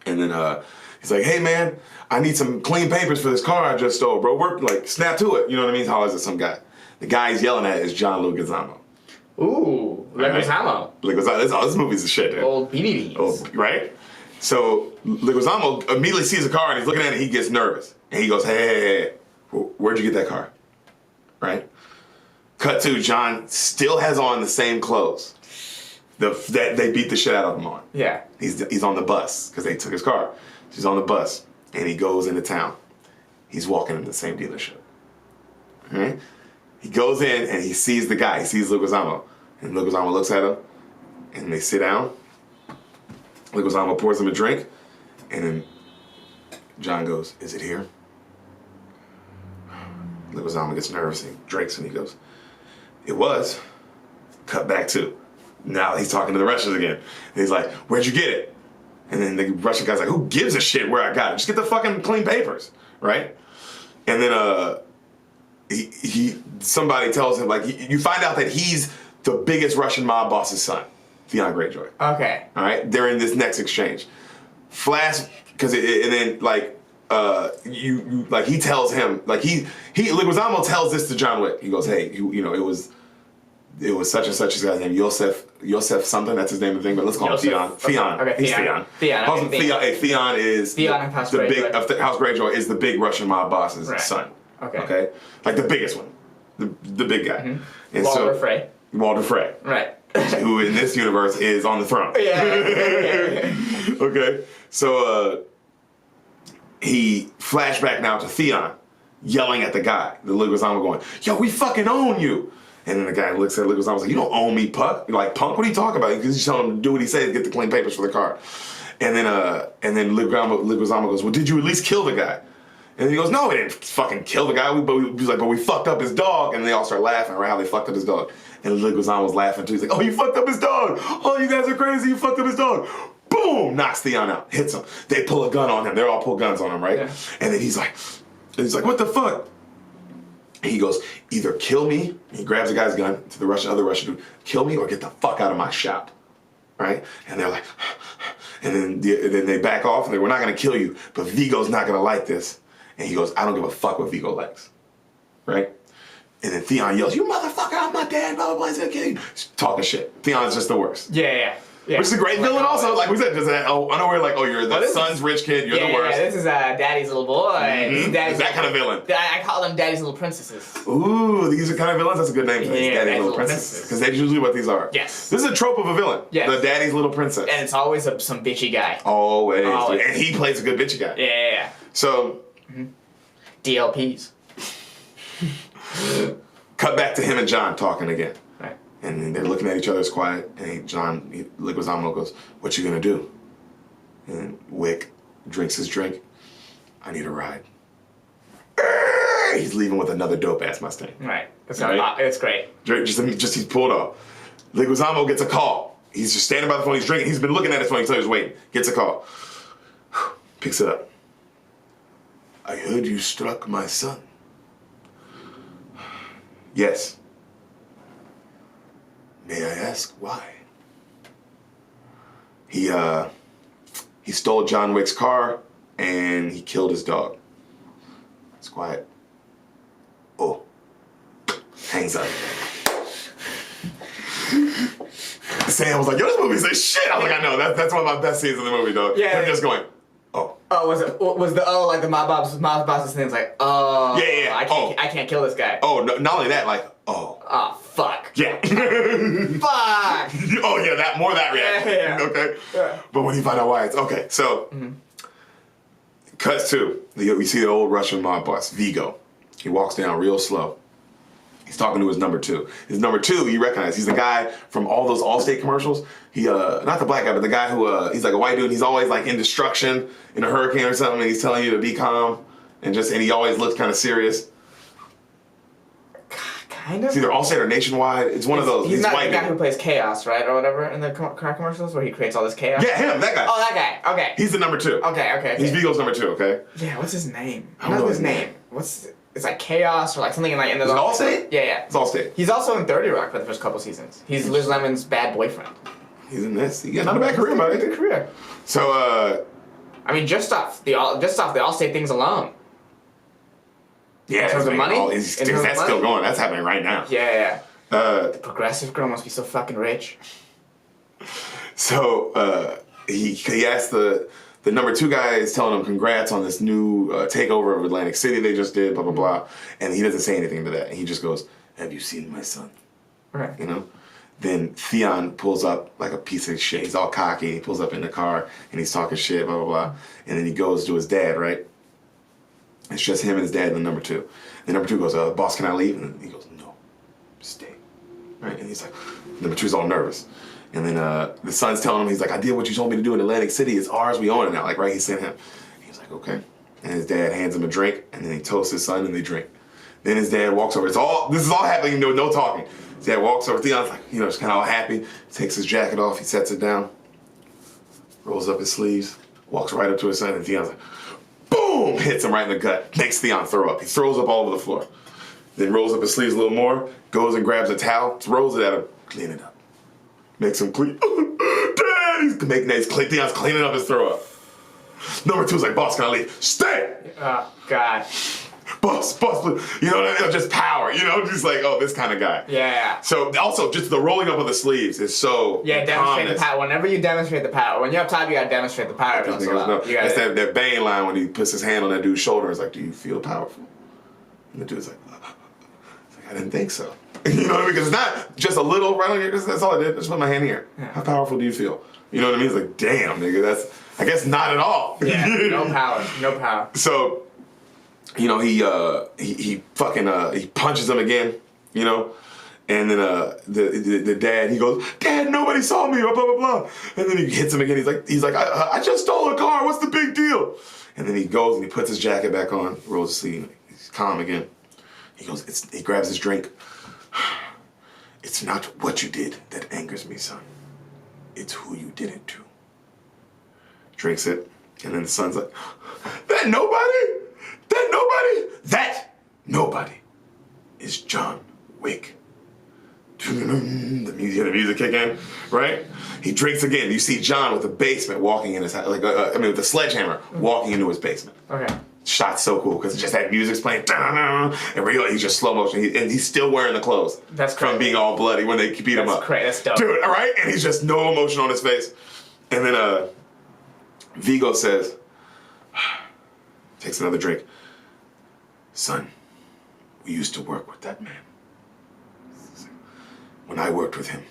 And then he's like, hey, man, I need some clean papers for this car I just stole, bro. Work, like, snap to it. You know what I mean? He hollers at some guy. The guy he's yelling at is John Leguizamo. Ooh, Leguizamo. This movie's a shit, dude. Old BBBs. Old, right? So Leguizamo immediately sees the car and he's looking at it and he gets nervous. And he goes, hey, where'd you get that car? Right? Cut to John still has on the same clothes that they beat the shit out of him on. Yeah. He's on the bus because they took his car. He's on the bus and he goes into town. He's walking into the same dealership. Right? He goes in and he sees the guy. He sees Leguizamo. And Leguizamo looks at him and they sit down. Leguizamo pours him a drink and then John goes, is it here? Leguizamo gets nervous and he drinks and he goes, it was. Cut back to. Now he's talking to the Russians again. And he's like, where'd you get it? And then the Russian guy's like, who gives a shit where I got it? Just get the fucking clean papers, right? And then somebody tells him, like, you find out that he's the biggest Russian mob boss's son, Theon Greyjoy. Okay. All right? They're in this next exchange. Flash, because and then, like, he tells him, like, Leguizamo tells this to John Wick. He goes, hey, you know, it was such and such his guy's name, Yosef something, that's his name, but let's call him Theon. Theon. Okay, He's Theon. Theon is Theon of House Greyjoy. House Greyjoy is the big Russian mob boss's son. Okay. Like the biggest one. The big guy. Mm-hmm. And Walter Frey. Walter Frey. Right. Who in this universe is on the throne. Yeah. Okay. So he flashback now to Theon yelling at the guy, the Leguizamo going, yo, we fucking own you. And then the guy looks at Leguizamo and like, you don't own me, punk. You're like, punk, what are you talking about? Because he's telling him to do what he says, get the clean papers for the car. And then Leguizamo goes, well, did you at least kill the guy? And he goes, no, we didn't fucking kill the guy. But we fucked up his dog. And they all start laughing, right? How they fucked up his dog. And Leguizamo's laughing too. He's like, oh, you fucked up his dog. Oh, you guys are crazy. You fucked up his dog. Boom! Knocks Theon out. Hits him. They pull a gun on him. They're all pull guns on him, right? Yeah. And then he's like, what the fuck? And he goes, either kill me. He grabs the guy's gun to the other Russian dude. Kill me or get the fuck out of my shop. Right? And they're like, and then they back off and they're, we're not going to kill you, but Vigo's not going to like this. And he goes, I don't give a fuck what Vigo likes. Right? And then Theon yells, you motherfucker, I'm not dead, blah, blah, blah, he's gonna kill you. Talking shit. Theon's just the worst. Yeah. Which is a great villain also. Like we said, just unaware, like, oh, you're the son's rich kid, you're the worst. Yeah, this is Daddy's little boy. Mm-hmm. Daddy's that kind of villain. I call them Daddy's little princesses. Ooh, these are kind of villains? That's a good name for these. Daddy's little princesses. Because that's usually what these are. Yes. This is a trope of a villain. Yes. The Daddy's little princess. And it's always some bitchy guy. Always. And he plays a good bitchy guy. Yeah. So. Mm-hmm. DLPs. Cut back to him and John talking again. Right. And then they're looking at each other, it's quiet. And Leguizamo goes, what you gonna do? And Wick drinks his drink. I need a ride. He's leaving with another dope-ass Mustang. Right. It's great. Just he's pulled off. Leguizamo gets a call. He's just standing by the phone. He's drinking. He's been looking at his phone. He's waiting. Gets a call. Picks it up. I heard you struck my son. Yes. May I ask why? He stole John Wick's car and he killed his dog. It's quiet. Oh. Hangs up. Sam was like, yo, this movie's like shit. I was like, I know. That's one of my best scenes in the movie, though. Yeah. Him just going, oh. Oh, was the like the mob boss's thing? It's like, oh. Yeah. I can't kill this guy. Oh, no, not only that, like, oh. Oh, fuck. Yeah. Fuck. Oh, yeah, that reaction. Yeah. Okay. Yeah. But when you find out why, it's okay. So, cuts to, we see the old Russian mob boss, Vigo. He walks down real slow. He's talking to his number two. His number two, you recognize, he's the guy from all those Allstate commercials. He, not the black guy, but the guy who, he's like a white dude. He's always like in destruction in a hurricane or something, and he's telling you to be calm, and he always looks kind of serious. Kind of. It's either Allstate or Nationwide. It's one of those. He's not white the guy dude. who plays Chaos, right, or whatever, in the car commercials where he creates all this chaos. Yeah, him, that guy. Oh, that guy. Okay. He's the number two. Okay. He's Vigo's number two. Okay. Yeah. What's his name? I don't know his name. It's like Chaos or like something in like in the. Is it Allstate? Yeah. It's Allstate. He's also in 30 Rock for the first couple seasons. He's Liz Lemon's bad boyfriend. He's in this. He got not a bad career, buddy. Good career. So, I mean, just off the Allstate things alone. yeah, In terms of money? That's still going. That's happening right now. Yeah. The progressive girl must be so fucking rich. So he asked the number two guy is telling him congrats on this new takeover of Atlantic City they just did, blah blah blah, and he doesn't say anything to that. He just goes, "Have you seen my son?" Right. You know. Then Theon pulls up like a piece of shit. He's all cocky. He pulls up in the car and he's talking shit, blah blah blah, and then he goes to his dad. Right. It's just him and his dad and the number two. The number two goes, "Boss, can I leave?" And he goes, "No, stay." Right. And he's like, number two's all nervous. And then the son's telling him, he's like, I did what you told me to do in Atlantic City. It's ours. We own it now. Like, right? He sent him. He's like, okay. And his dad hands him a drink, and then he toasts his son, and they drink. Then his dad walks over. This is all happening, no talking. His dad walks over. Theon's like, just kind of all happy. Takes his jacket off. He sets it down. Rolls up his sleeves. Walks right up to his son, and Theon's like, boom! Hits him right in the gut. Makes Theon throw up. He throws up all over the floor. Then rolls up his sleeves a little more. Goes and grabs a towel. Throws it at him. Clean it up. Makes him clean. Dad! Theon's cleaning up his throw up. Number two's like, boss, can I leave? Stay! Oh, God. Boss, please. You know what I mean? Just power, just like, oh, this kind of guy. Yeah. So also, just the rolling up of the sleeves is so demonstrate the power. Whenever you demonstrate the power, when you're up top, you gotta demonstrate the power. That's that Bane line when he puts his hand on that dude's shoulder. It's like, do you feel powerful? And the dude's like, I didn't think so. You know what I mean? Because it's not just a little right on here. That's all I did. Just put my hand here. Yeah. How powerful do you feel? You know what I mean? It's like, damn, nigga. That's, I guess, not at all. Yeah, no power. So, he punches him again, and then the dad, he goes, Dad, nobody saw me, blah, blah, blah. And then he hits him again. He's like, I just stole a car. What's the big deal? And then he goes and he puts his jacket back on, rolls his sleeve. He's calm again. He grabs his drink. It's not what you did that angers me, son. It's who you did it to. Drinks it, and then the son's like, That nobody is John Wick. The music kick in, right? He drinks again. You see John with the basement walking in his house, with the sledgehammer walking into his basement. Okay. Shot's so cool because just that music's playing, and he's just slow motion, and he's still wearing the clothes. That's crazy. From being all bloody when they beat him up. That's crazy. That's dope. Dude, all right? And he's just no emotion on his face. And then Vigo says, takes another drink. Son, we used to work with that man. When I worked with him,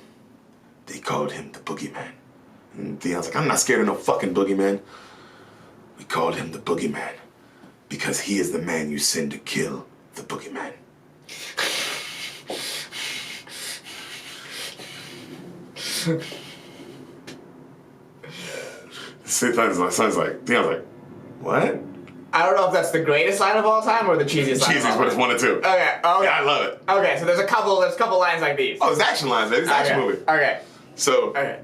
they called him the boogeyman. And Theon's like, I'm not scared of no fucking boogeyman. We called him the boogeyman because he is the man you send to kill the boogeyman. Theon's like, what? I don't know if that's the greatest line of all time or the cheesiest line. Cheesiest, but it's 1 and 2. Okay. Oh Yeah, I love it. Okay, so there's a couple lines like these. Oh, it's action lines, baby. It's an action movie. Okay. So, Okay.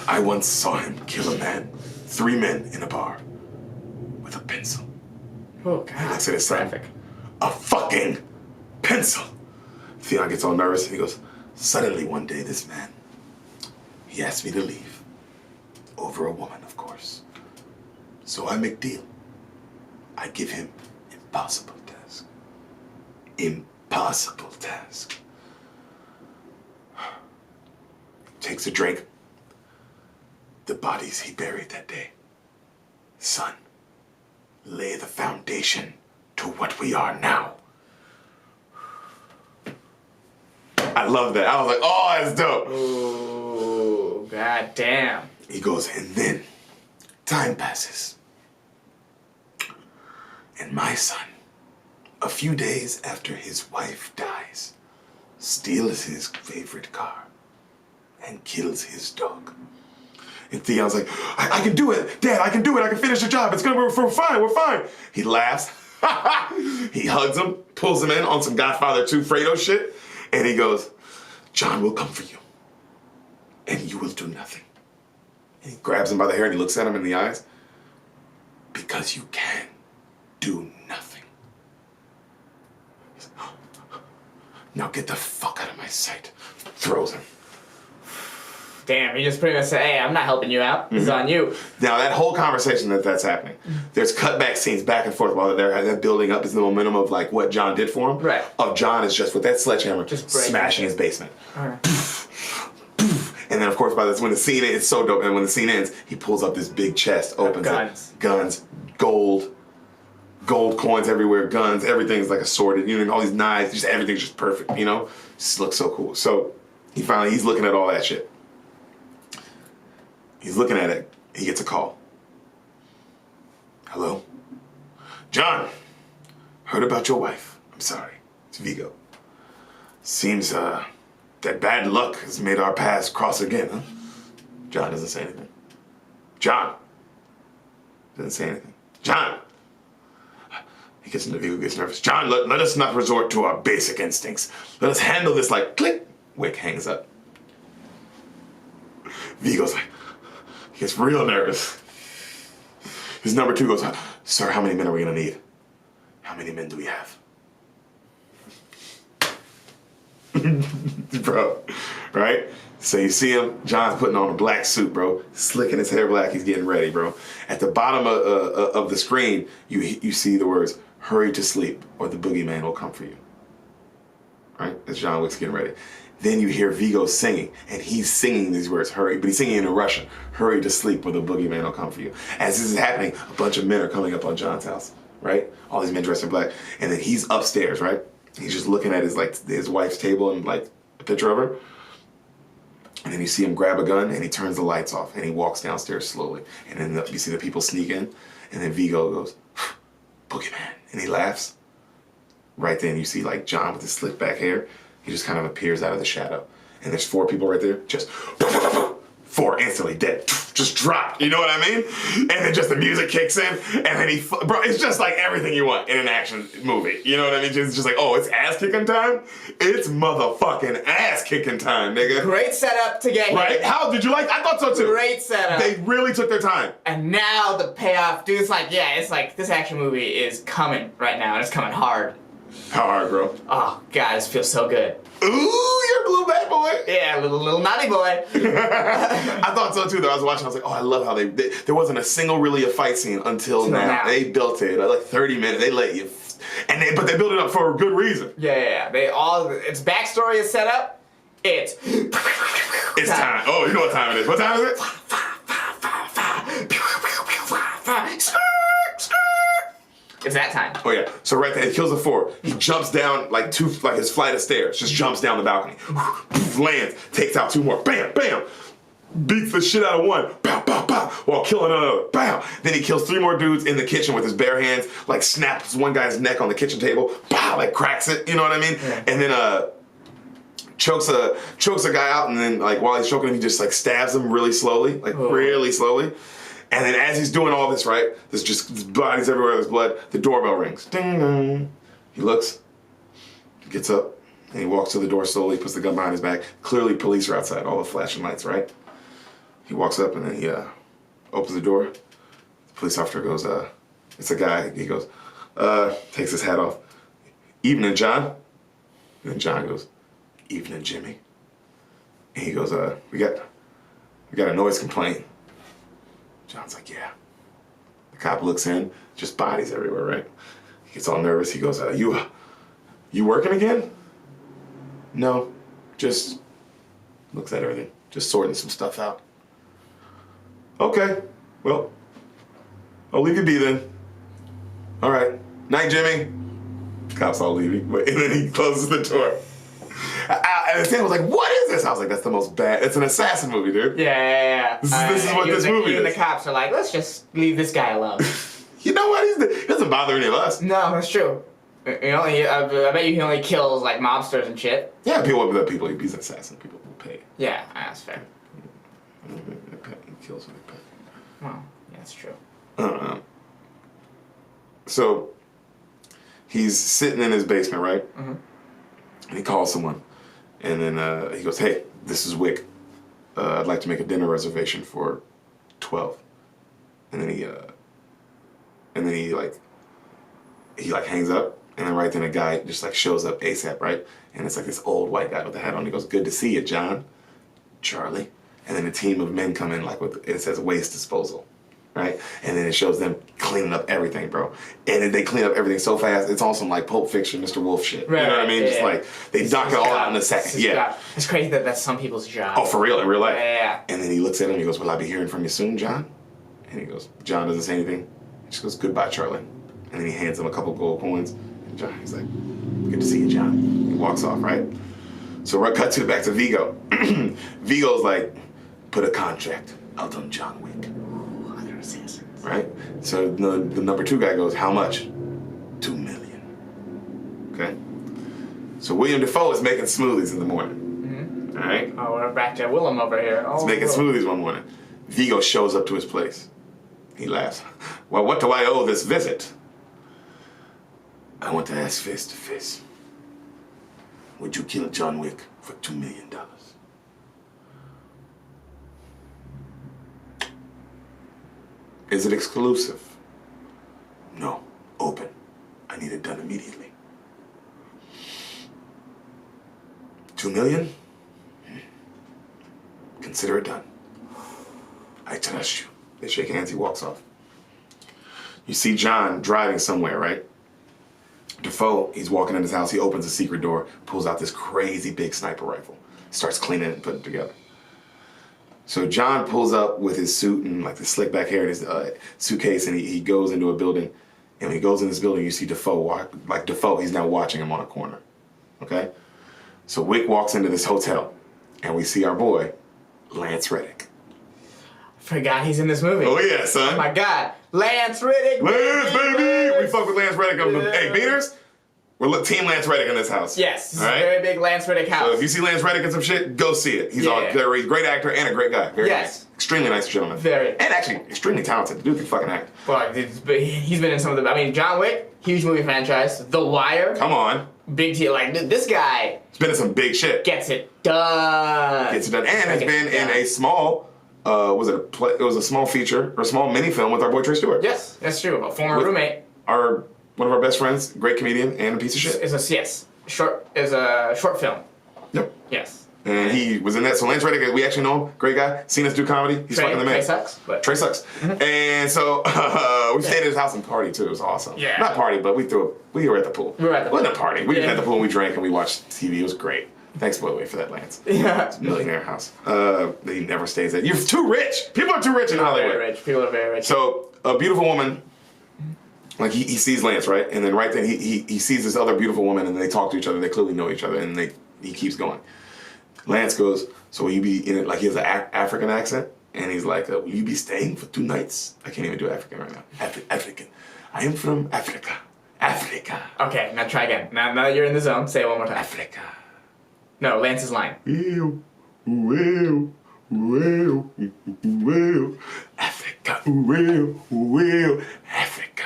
I once saw him kill a man, 3 men in a bar, with a pencil. Oh God. He looks at his son. Graphic. A fucking pencil. Theon gets all nervous and he goes, suddenly one day this man, he asked me to leave. Over a woman, of course. So I make deal. I give him impossible task. Impossible task. Takes a drink. The bodies he buried that day. Son, lay the foundation to what we are now. I love that. I was like, oh, that's dope. Ooh, god damn. He goes, and then time passes. And my son, a few days after his wife dies, steals his favorite car and kills his dog. And Theon's like, I can do it. Dad, I can do it. I can finish the job. We're fine. We're fine. He laughs. He hugs him, pulls him in on some Godfather 2 Fredo shit. And he goes, John will come for you. And you will do nothing. And he grabs him by the hair and he looks at him in the eyes. Because you can do nothing. He's like, now get the fuck out of my sight. Throws him. Damn, he just pretty much said, hey, I'm not helping you out. This is on you. Now, that whole conversation that's happening, there's cutback scenes back and forth while they're building up is the momentum of like what John did for him. Right. Of John is just with that sledgehammer just smashing his basement. All right. And then, of course, when the scene ends, it's so dope. And when the scene ends, he pulls up this big chest, opens it. Guns, gold coins everywhere, guns, everything's like assorted. You know, all these knives, just everything's just perfect. You know, just looks so cool. So he's looking at all that shit. He's looking at it. He gets a call. Hello? John, heard about your wife. I'm sorry. It's Vigo. Seems that bad luck has made our paths cross again, huh? John doesn't say anything. John doesn't say anything. John! Vigo gets nervous. John, let us not resort to our basic instincts. Let us handle this like click. Wick hangs up. Vigo's like, he gets real nervous. His number 2 goes, sir, how many men are we gonna need? How many men do we have? Bro, right? So you see him, John's putting on a black suit, bro. Slicking his hair black, he's getting ready, bro. At the bottom of the screen, you see the words, hurry to sleep or the boogeyman will come for you. Right? As John Wick's getting ready. Then you hear Vigo singing, and he's singing these words, hurry, but he's singing in Russian, hurry to sleep or the boogeyman will come for you. As this is happening, a bunch of men are coming up on John's house, right? All these men dressed in black. And then he's upstairs, right? He's just looking at his wife's table and like a picture of her. And then you see him grab a gun and he turns the lights off and he walks downstairs slowly. And then you see the people sneak in, and then Vigo goes, boogeyman, and he laughs. Right then you see like John with his slick back hair. He just kind of appears out of the shadow. And there's 4 people right there, just 4 instantly dead. Just dropped, you know what I mean? And then just the music kicks in, and then bro, it's just like everything you want in an action movie. You know what I mean? It's just like, oh, it's ass kicking time? It's motherfucking ass kicking time, nigga. Great setup to get right? hit. How did you like? I thought so too. Great setup. They really took their time. And now the payoff, dude, it's like this action movie is coming right now, and it's coming hard. How hard, bro? Oh, God, this feels so good. Ooh, you're a blue bad boy. Yeah, little naughty boy. I thought so too, though. I was watching, I was like, oh, I love how there wasn't a single really a fight scene until now. They built it like 30 minutes. They let you, but they built it up for a good reason. Yeah. Its backstory is set up. It's time. Oh, you know what time it is. What time is it? It's that time. Oh yeah. So right there, he kills the 4. He jumps down like his flight of stairs. Just jumps down the balcony. Lands. Takes out 2 more. Bam, bam. Beats the shit out of 1. Pow, pow, pow. While killing another. Pow. Then he kills 3 more dudes in the kitchen with his bare hands. Like snaps one guy's neck on the kitchen table. Pow. Like cracks it. You know what I mean? Yeah. And then chokes a guy out. And then like while he's choking him, he just like stabs him really slowly. Like really slowly. And then as he's doing all this, right, there's bodies everywhere, there's blood, the doorbell rings. Ding dong. He looks, he gets up, and he walks to the door slowly, puts the gun behind his back. Clearly police are outside, all the flashing lights, right? He walks up and then he opens the door. The police officer goes, it's a guy. He goes, takes his hat off. Evening, John. And then John goes, evening, Jimmy. And he goes, we got a noise complaint. John's like, yeah. The cop looks in, just bodies everywhere, right? He gets all nervous. He goes, you working again? No, just looks at everything, just sorting some stuff out. Okay, well, I'll leave you be then. All right, night, Jimmy. Cops all leaving, and then he closes the door. And Sam was like, what is this? I was like, that's the most bad. It's an assassin movie, dude. Yeah. This is what this movie is. And the cops are like, let's just leave this guy alone. You know what? He doesn't bother any of us. No, that's true. I bet you he only kills like mobsters and shit. Yeah, people. He's an assassin. People will pay. Yeah, that's fair. He kills when they pay. Well, yeah, that's true. So he's sitting in his basement, right? Mm-hmm. And he calls someone, and then he goes, "Hey, this is Wick. I'd like to make a dinner reservation for 12." And then he hangs up, and then right then a guy just like shows up ASAP, right? And it's like this old white guy with a hat on. He goes, "Good to see you, John." Charlie. And then a team of men come in like it says waste disposal, right? And then it shows them cleaning up everything, bro. And they clean up everything so fast, it's on some like Pulp Fiction, Mr. Wolf shit. Right, you know what I mean? yeah, Just like they knock it all out in a second. Yeah. It's crazy that that's some people's job. Oh, for real, in real life. Yeah. And then he looks at him. He goes, "Will I be hearing from you soon, John?" And he goes, John doesn't say anything. He just goes, "Goodbye, Charlie." And then he hands him a couple gold coins. And he's like, "Good to see you, John." He walks off, right? So we're cut back to Vigo. Vigo's like, "Put a contract out on John Wick." Ooh, other assassins. Right? So the number 2 guy goes, "How much?" $2 million. Okay? So William Dafoe is making smoothies in the morning. Mm-hmm. All right? Oh, we're back to Willem over here. He's making smoothies one morning. Vigo shows up to his place. He laughs. "Well, what do I owe this visit?" "I want to ask face to face. Would you kill John Wick for $2 million?" "Is it exclusive?" "No. Open. I need it done immediately." $2 million? Consider it done. I trust you. They shake hands. He walks off. You see John driving somewhere, right? Defoe, he's walking in his house. He opens a secret door, pulls out this crazy big sniper rifle, starts cleaning it and putting it together. So John pulls up with his suit and like the slick back hair in his suitcase, and he goes into a building. And when he goes in this building, you see Defoe, he's now watching him on a corner. Okay? So Wick walks into this hotel, and we see our boy, Lance Reddick. Forgot he's in this movie. Oh yeah, son. Oh my God. Lance Reddick. Lance, baby! Lance. We fuck with Lance Reddick. Yeah. Hey, Beaters, we're team Lance Reddick in this house. Yes, this all right? is a very big Lance Reddick house. So if you see Lance Reddick in some shit, go see it. He's Yeah. he's a great actor and a great guy. Very Yes. nice. Extremely nice gentleman. Very. And actually extremely talented. The dude can fucking act. Well, he's been in some of the. John Wick, huge movie franchise. The Wire, Come on. big deal. Like this guy He's been in some big shit. gets it done. Gets it done. And has Gets been it in done. a small, it was a small feature, or a small mini film with our boy Trey Stewart. Yes, that's true. A former With- roommate. One of our best friends, great comedian, and a piece of shit. Is a short film. Yep. Yes. And he was in that. So Lance Reddick, we actually know him. Great guy. Seen us do comedy. He's fucking the man. Trey sucks, but Trey sucks. And so we stayed at his house and party too. It was awesome. Yeah. Not party, but we were at the pool. We were at the It wasn't pool. a party. We Yeah. were at the pool and we drank and we watched TV. It was great. Thanks, by the way, for that, Lance. yeah. It's a millionaire house. He never stays at. You're too rich. People are too rich in Hollywood. Very rich. People are very rich. So a beautiful woman, like he sees Lance, right? And then right then he sees this other beautiful woman and they talk to each other. They clearly know each other and he keeps going. Lance goes, "So will you be in it?" Like he has an African accent. And he's like, "Will you be staying for 2 nights?" I can't even do African right now. African. I am from Africa. Africa. Okay, now try again. Now that you're in the zone, say it one more time. Africa. No, Lance's line. Africa. Africa.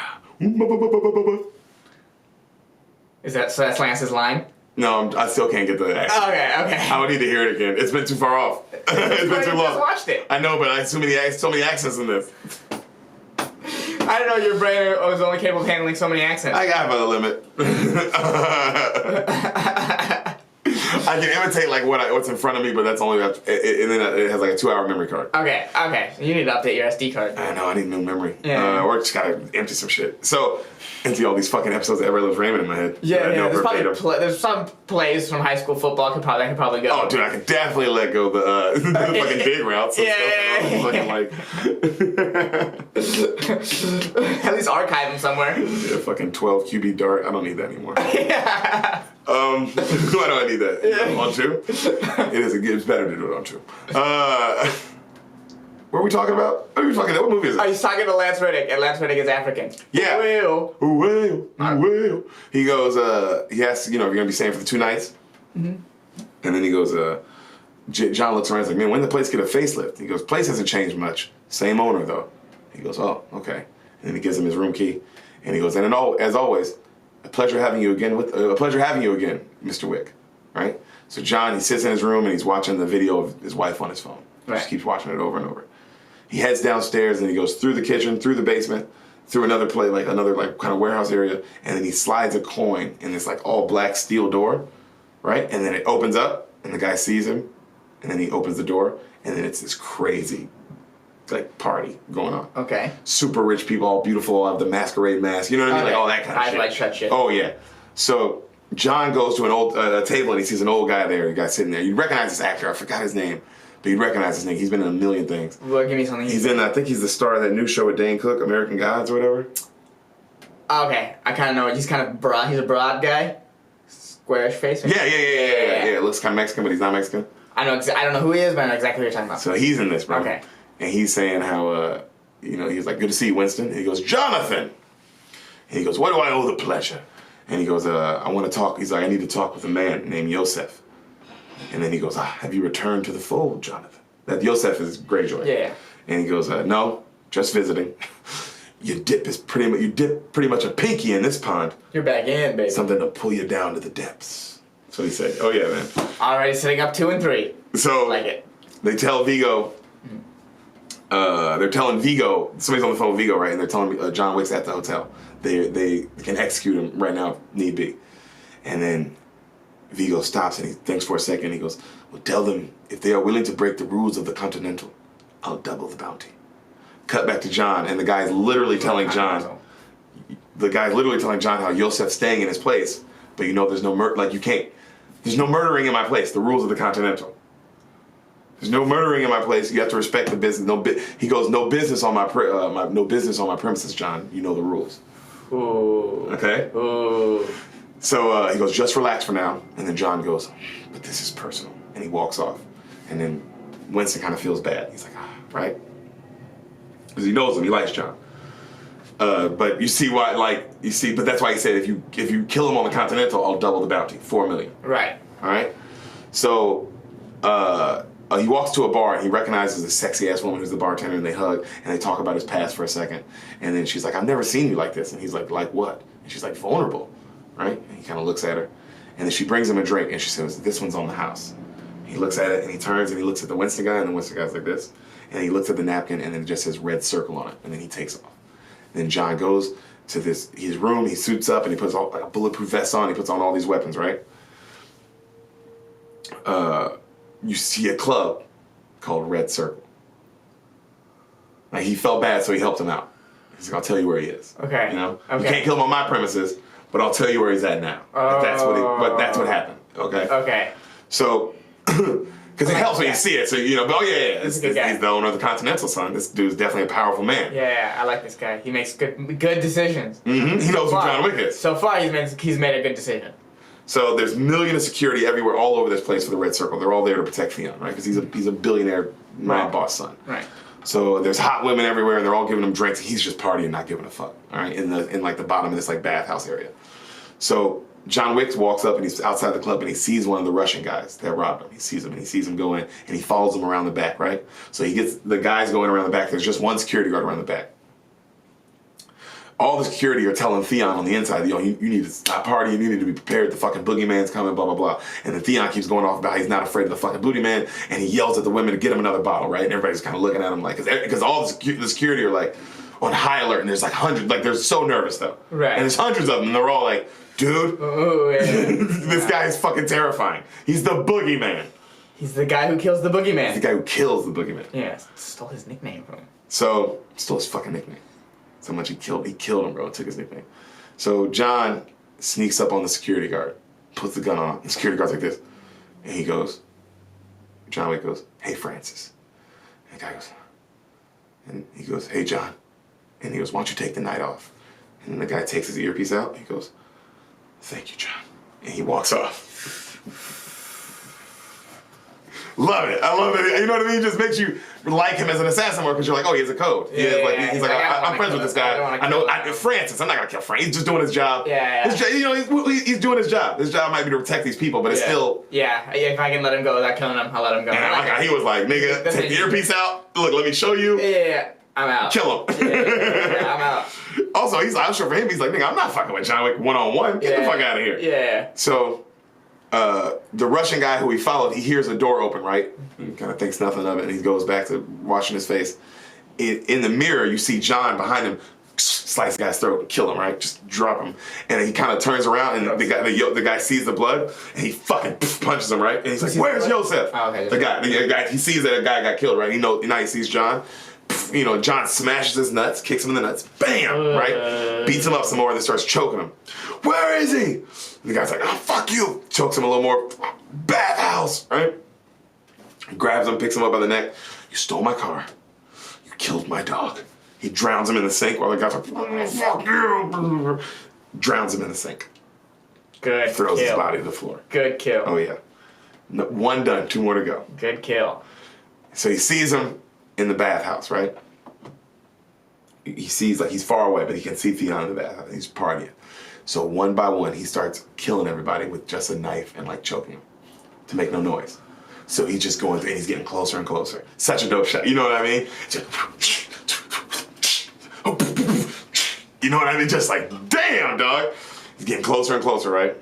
Is that so? That's Lance's line. No, I still can't get the accent. Okay. I would need to hear it again. It's been too far off. It's been too long. Just watched it. I know, but I so many accents in this. I didn't know your brain was only capable of handling so many accents. I have a limit. I can imitate like what's in front of me, but that's only and then it has like a 2-hour memory card. Okay. You need to update your SD card. I know, I need new memory. Yeah. Or just gotta empty some shit. So, empty all these fucking episodes of Ever Lives Raymond in my head. There's some plays from high school football I could probably go. Oh, dude, I could definitely let go the fucking dig routes and stuff. At least archive them somewhere. Yeah, fucking 12 QB dart. I don't need that anymore. Yeah. Why do I need that? Yeah. On 2? It's better to do it on 2. What are we talking about? What movie is it? He's talking to Lance Reddick, and Lance Reddick is African. Yeah. Well. He goes, he asks, if you're going to be staying for the 2 nights. Mm-hmm. And then he goes, John looks around and is like, man, when did the place get a facelift? He goes, place hasn't changed much. Same owner, though. He goes, oh, okay. And then he gives him his room key. And he goes, and as always, a pleasure having you again, Mr. Wick. Right? So John, he sits in his room and he's watching the video of his wife on his phone. He just keeps watching it over and over. He heads downstairs and he goes through the kitchen, through the basement, through another kind of warehouse area, and then he slides a coin in this like all black steel door, right? And then it opens up and the guy sees him, and then he opens the door, and then it's this crazy like party going on. Okay. Super rich people, all beautiful, all have the masquerade mask, you know what I mean? Like all that kind of shit. Like shit. Oh yeah. So John goes to an old table and he sees an old guy there, a guy sitting there. You recognize this actor, I forgot his name. But you'd recognize his name. He's been in a million things. Well, give me something. He's in, I think he's the star of that new show with Dane Cook, American Gods or whatever. Okay, I kind of know. He's kind of broad. He's a broad guy. Squarish face. Yeah. Looks kind of Mexican, but he's not Mexican. I know. I don't know who he is, but I know exactly what you're talking about. So he's in this, bro. Okay. And he's saying how, he's like, good to see you, Winston. And he goes, Jonathan. And he goes, what do I owe the pleasure? And he goes, I want to talk. He's like, I need to talk with a man named Yosef. And then he goes, have you returned to the fold, Jonathan? That Yosef is Greyjoy. Yeah. And he goes, no, just visiting. You dip pretty much a pinky in this pond. You're back in, baby. Something to pull you down to the depths. That's what he said. Oh yeah, man. Already setting up 2 and 3. So like it. They tell Vigo. They're telling Vigo. Somebody's on the phone with Vigo, right? And they're telling John Wick's at the hotel. They can execute him right now if need be. And then Vigo stops and he thinks for a second. He goes, well, tell them if they are willing to break the rules of the Continental, I'll double the bounty. Cut back to John, and the guy's literally telling John how Yosef's staying in his place, but there's no there's no murdering in my place. The rules of the Continental. There's no murdering in my place. You have to respect the business. He goes, no business on my premises, John. You know the rules. Ooh. Okay. Ooh. So he goes, just relax for now. And then John goes, but this is personal. And he walks off. And then Winston kind of feels bad. He's like, right? Because he knows him. He likes John. But you see why, but that's why he said, if you kill him on the Continental, I'll double the bounty, $4 million. Right. All right? So he walks to a bar and he recognizes a sexy ass woman who's the bartender, and they hug and they talk about his past for a second. And then she's like, I've never seen you like this. And he's like what? And she's like, vulnerable. Right? And he kind of looks at her. And then she brings him a drink and she says, this one's on the house. He looks at it and he turns and he looks at the Winston guy, and the Winston guy's like this. And he looks at the napkin and then it just says red circle on it. And then he takes off. Then John goes to his room, he suits up and he puts a bulletproof vest on, he puts on all these weapons, right? You see a club called Red Circle. Like, he felt bad, so he helped him out. He's like, I'll tell you where he is. Okay. You can't kill him on my premises, but I'll tell you where he's at now. Oh. That's what happened. Okay. Okay. So, because it helps when you see it. So he's the owner of the Continental, son. This dude's definitely a powerful man. Yeah, I like this guy. He makes good decisions. Mm-hmm. He knows who John Wick is. So far, he's made a good decision. So there's millions of security everywhere, all over this place for the Red Circle. They're all there to protect Theon, right? Because he's a billionaire mob boss son. Right. So there's hot women everywhere, and they're all giving him drinks. He's just partying, not giving a fuck. All right, in the bottom of this bathhouse area. So John Wick walks up and he's outside the club and he sees one of the Russian guys that robbed him. He sees him go in and he follows him around the back, right? So he gets the guys going around the back. There's just one security guard around the back. All the security are telling Theon on the inside, you need to stop partying, you need to be prepared, the fucking boogeyman's coming, blah, blah, blah. And then Theon keeps going off about he's not afraid of the fucking boogeyman, and he yells at the women to get him another bottle, right? And everybody's kind of looking at him like, because all the security are like on high alert, and there's like hundreds, like they're so nervous though. Right. And there's hundreds of them, and they're all like, dude, Ooh, yeah. this guy is fucking terrifying. He's the boogeyman. He's the guy who kills the boogeyman. He's the guy who kills the boogeyman. Yeah, stole his nickname from him. So, stole his fucking nickname. So much he killed him, bro, took his nickname. So John sneaks up on the security guard, puts the gun on, the security guard's like this, and John Wick goes, hey, Francis. And the guy goes, hey, John. And he goes, why don't you take the night off? And then the guy takes his earpiece out, and he goes, thank you, John. And he walks off. Love it. I love it. You know what I mean? It just makes you like him as an assassin more because you're like, oh, he has a code. He's like, I'm friends with this guy. Francis. I'm not gonna kill Francis. He's just doing his job. Yeah. He's doing his job. His job might be to protect these people, but it's still. Yeah. If I can let him go without killing him, I'll let him go. And he was like, nigga, take the earpiece out. Look, let me show you. Yeah. I'm out. Kill him. Yeah, I'm out. Also, I'm sure for him, he's like, nigga, I'm not fucking with John Wick one-on-one. Get the fuck out of here. Yeah. So. The Russian guy who he followed, he hears a door open, right? He kind of thinks nothing of it, and he goes back to washing his face. In the mirror, you see John behind him slice the guy's throat and kill him, right? Just drop him. And then he kind of turns around, and the guy sees the blood, and he fucking punches him, right? And he's like, where's Yosef? Oh, okay. The guy, he sees that a guy got killed, right? Now he sees John. John smashes his nuts, kicks him in the nuts, bam, right? Beats him up some more, and then starts choking him. Where is he? And the guy's like, oh, fuck you. Chokes him a little more. Bathhouse, right? Grabs him, picks him up by the neck. You stole my car. You killed my dog. He drowns him in the sink while the guy's like, oh, fuck you. Drowns him in the sink. Good Throws kill. his body to the floor. Good kill. Oh, yeah. No, one done, two more to go. Good kill. So he sees him in the bathhouse, right? He sees, like, he's far away, but he can see Theon in the bathhouse. He's partying. So one by one, he starts killing everybody with just a knife and, like, choking him to make no noise. So he's just going through, and he's getting closer and closer. Such a dope shot. You know what I mean? You know what I mean? Just like, damn, dog. He's getting closer and closer, right?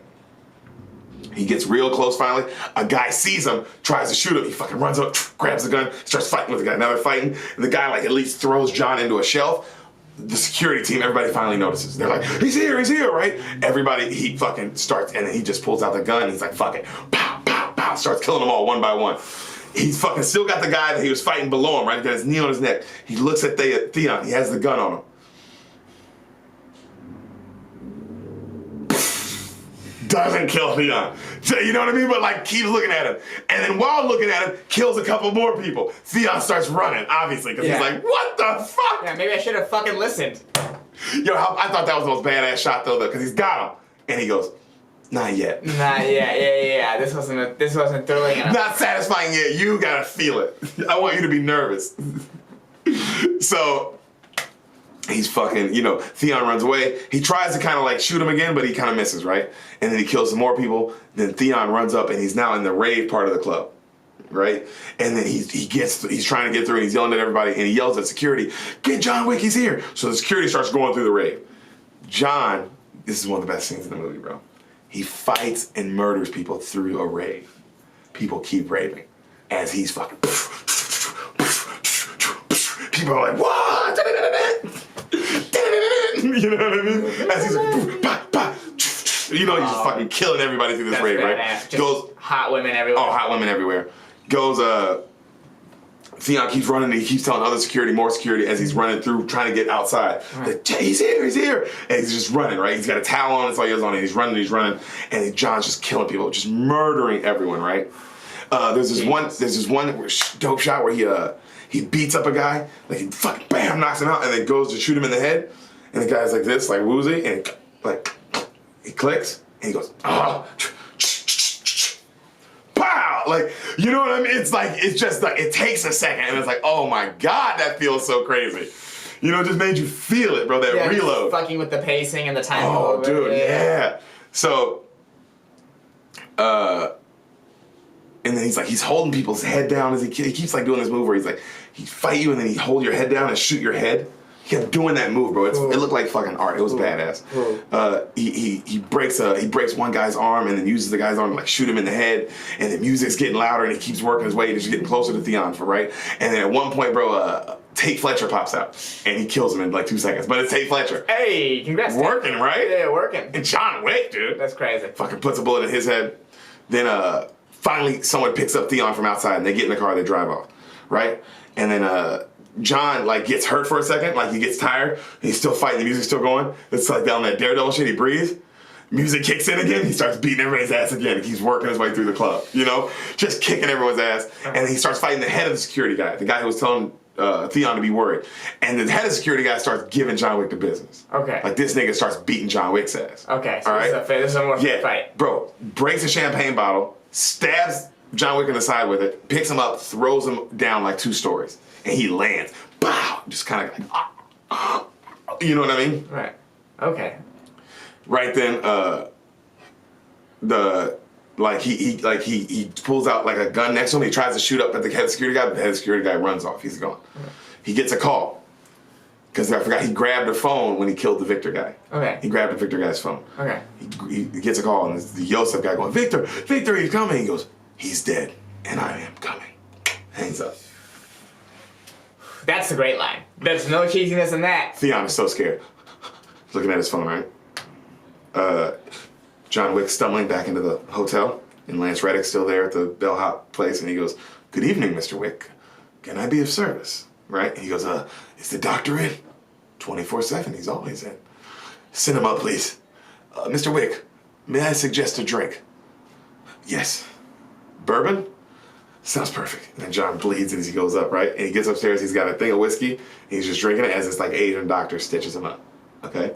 He gets real close finally. A guy sees him, tries to shoot him. He fucking runs up, grabs the gun, starts fighting with the guy. Now they're fighting. And the guy, like, at least throws John into a shelf. The security team, everybody finally notices. They're like, he's here, right? Everybody, he fucking starts, and then he just pulls out the gun, and he's like, fuck it. Pow, pow, pow, starts killing them all one by one. He's fucking still got the guy that he was fighting below him, right? He's got his knee on his neck. He looks at Theon. He has the gun on him. Doesn't kill Theon. You know what I mean? But, like, keeps looking at him. And then while looking at him, kills a couple more people. Theon starts running, obviously, because he's like, what the fuck? Yeah, maybe I should have fucking listened. Yo, I thought that was the most badass shot, though, because he's got him. And he goes, not yet. Not yet. Yeah. This wasn't thrilling enough. Not satisfying yet. You gotta feel it. I want you to be nervous. So... he's fucking, Theon runs away. He tries to kind of like shoot him again, but he kind of misses, right? And then he kills some more people. Then Theon runs up and he's now in the rave part of the club, right? And then he's trying to get through and he's yelling at everybody and he yells at security, get John Wick, he's here. So the security starts going through the rave. John, this is one of the best scenes in the movie, bro. He fights and murders people through a rave. People keep raving as he's fucking... People are like, what? You know what I mean? As he's like, bah, bah. He's just fucking killing everybody through this rave, right? Goes hot women everywhere. Oh, hot women everywhere. Theon keeps running and he keeps telling more security as he's running through, trying to get outside. Right. Like, he's here. And he's just running, right? He's got a towel on, that's all he has on, and he's running. And John's just killing people, just murdering everyone, right? There's this one dope shot where he beats up a guy, like he fucking bam, knocks him out, and then goes to shoot him in the head. And the guy's like this, like woozy, and like he clicks, and he goes, pow! Like, you know what I mean? It's just like, it takes a second, and it's like, oh my God, that feels so crazy. It just made you feel it, bro, that reload. Fucking with the pacing and the timing. Oh, dude, yeah. So And then he's holding people's head down as he keeps like doing this move where he's like, he fight you and then he hold your head down and shoot your head. He kept doing that move, bro. It looked like fucking art. It was badass. He breaks one guy's arm and then uses the guy's arm to like shoot him in the head. And the music's getting louder and he keeps working his way. He's getting closer to Theon, right? And then at one point, bro, Tate Fletcher pops out and he kills him in like 2 seconds. But it's Tate Fletcher. Hey, congrats. Working, right? Yeah, working. And John Wick, dude. That's crazy. Fucking puts a bullet in his head. Then finally someone picks up Theon from outside and they get in the car, they drive off, right? And then John like gets hurt for a second, like he gets tired, he's still fighting, the music's still going. It's like down that Daredevil shit, he breathes. Music kicks in again, he starts beating everybody's ass again. He keeps working his way through the club, you know? Just kicking everyone's ass. And he starts fighting the head of the security guy, the guy who was telling Theon to be worried. And the head of the security guy starts giving John Wick the business. Okay. Like this nigga starts beating John Wick's ass. Okay, so all right? this is a more fair fight. Bro, breaks a champagne bottle, stabs John Wick in the side with it, picks him up, throws him down like 2 stories. And he lands. Bow! Just kind of like, you know what I mean? Right. Okay. Right then, he pulls out like a gun next to him. He tries to shoot up at the head of security guy, but the head of security guy runs off. He's gone. Okay. He gets a call. Because I forgot, he grabbed a phone when he killed the Victor guy. Okay. He grabbed the Victor guy's phone. Okay. He gets a call, and it's the Yosef guy going, Victor, he's coming. He goes, he's dead, and I am coming. Hangs up. That's the great line. There's no cheesiness in that. Theon is so scared. He's looking at his phone, right? John Wick stumbling back into the hotel, and Lance Reddick's still there at the bellhop place, and he goes, good evening, Mr. Wick. Can I be of service? Right? And he goes, is the doctor in? 24/7, he's always in. Send him up, please. Mr. Wick, may I suggest a drink? Yes. Bourbon? Sounds perfect. And then John bleeds as he goes up, right? And he gets upstairs, he's got a thing of whiskey, and he's just drinking it as this like Asian doctor stitches him up, okay?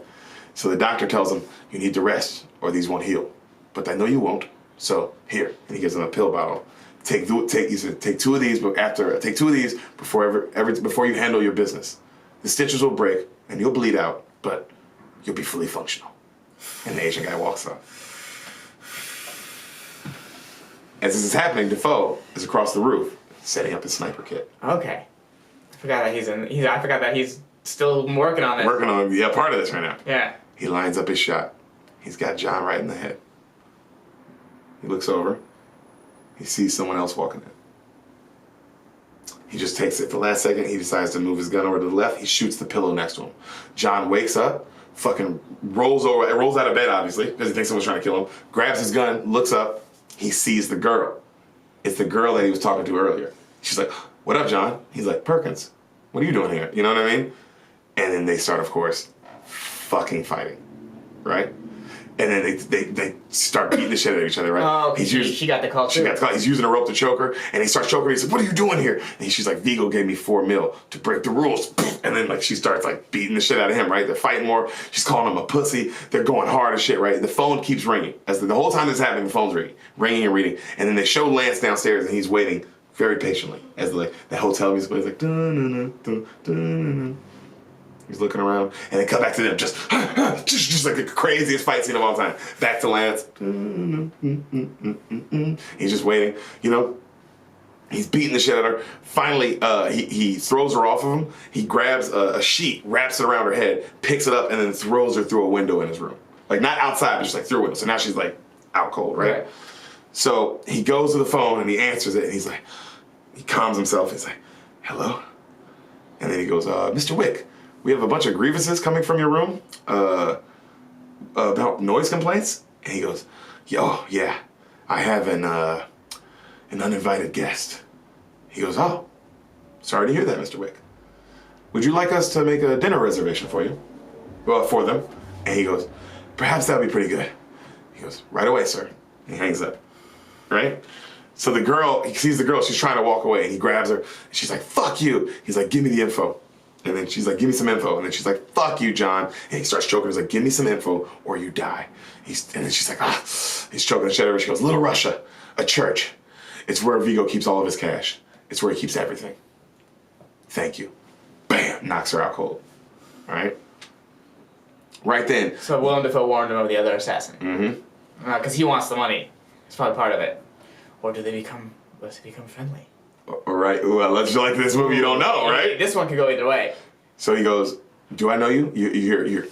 So the doctor tells him, you need to rest or these won't heal. But I know you won't, so here. And he gives him a pill bottle. He said, take 2 of these, but take 2 of these before you handle your business. The stitches will break and you'll bleed out, but you'll be fully functional. And the Asian guy walks up. As this is happening, Defoe is across the roof, setting up his sniper kit. Okay. I forgot that he's still working on it. Working on part of this right now. Yeah. He lines up his shot. He's got John right in the head. He looks over. He sees someone else walking in. He just takes it. The last second, he decides to move his gun over to the left. He shoots the pillow next to him. John wakes up, fucking rolls out of bed, obviously, because he thinks someone's trying to kill him, grabs his gun, looks up. He sees the girl. It's the girl that he was talking to earlier. She's like, what up, John? He's like, Perkins, what are you doing here? You know what I mean? And then they start, of course, fucking fighting, right? And then they start beating the shit out of each other, right? Oh, okay. She got the call too. He's using a rope to choke her, and he starts choking her. He says, what are you doing here? And she's like, Vigo gave me $4 million to break the rules. And then like she starts like beating the shit out of him, right? They're fighting more. She's calling him a pussy. They're going hard as shit, right? The phone keeps ringing. As the whole time this is happening, the phone's ringing and reading. And then they show Lance downstairs, and he's waiting very patiently as like the hotel music plays like dun, dun, dun, dun. He's looking around, and then cut back to them, just like the craziest fight scene of all time. Back to Lance. He's just waiting, you know. He's beating the shit out of her. Finally, he throws her off of him. He grabs a sheet, wraps it around her head, picks it up, and then throws her through a window in his room. Like, not outside, but just like through a window. So now she's like out cold, right? So he goes to the phone, and he answers it, and he's like, he calms himself. He's like, hello? And then he goes, Mr. Wick, we have a bunch of grievances coming from your room about noise complaints. And he goes, yeah, I have an uninvited guest. He goes, oh, sorry to hear that, Mr. Wick. Would you like us to make a dinner reservation for you? Well, for them. And he goes, perhaps that would be pretty good. He goes, right away, sir. And he hangs up, right? So the girl, he sees the girl, she's trying to walk away, and he grabs her, and she's like, fuck you. He's like, give me the info. And then she's like, give me some info. And then she's like, fuck you, John. And he starts choking her. He's like, give me some info or you die. And then she's like, he's choking the shit out of her. She goes, Little Russia, a church. It's where Vigo keeps all of his cash. It's where he keeps everything. Thank you. Bam, knocks her out cold. All right? Right then. So Willem Dafoe warned him of the other assassin. Mm-hmm. Because he wants the money. It's probably part of it. Or do they become friendly? All right. Well, let's like this movie. You don't know, right? This one could go either way. So he goes, "Do I know you?" You hear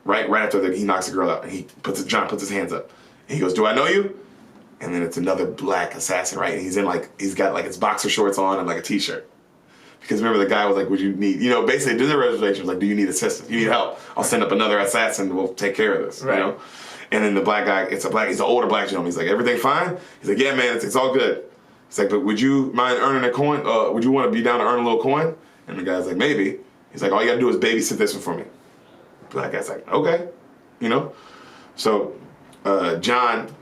right after that he knocks the girl out, and John puts his hands up, and he goes, "Do I know you?" And then it's another black assassin, right? And he's got like his boxer shorts on and like a t-shirt. Because remember the guy was like, "Would you need?" Basically, do the reservation like, "Do you need assistance? You need help? I'll send up another assassin. We'll take care of this." Right. You know. And then the black guy, he's an older black gentleman. He's like, "Everything fine?" He's like, "Yeah, man, it's all good." He's like, "But would you mind earning a coin? Would you want to be down to earn a little coin?" And the guy's like, "Maybe." He's like, "All you gotta do is babysit this one for me." Black guy's like, "Okay," So John,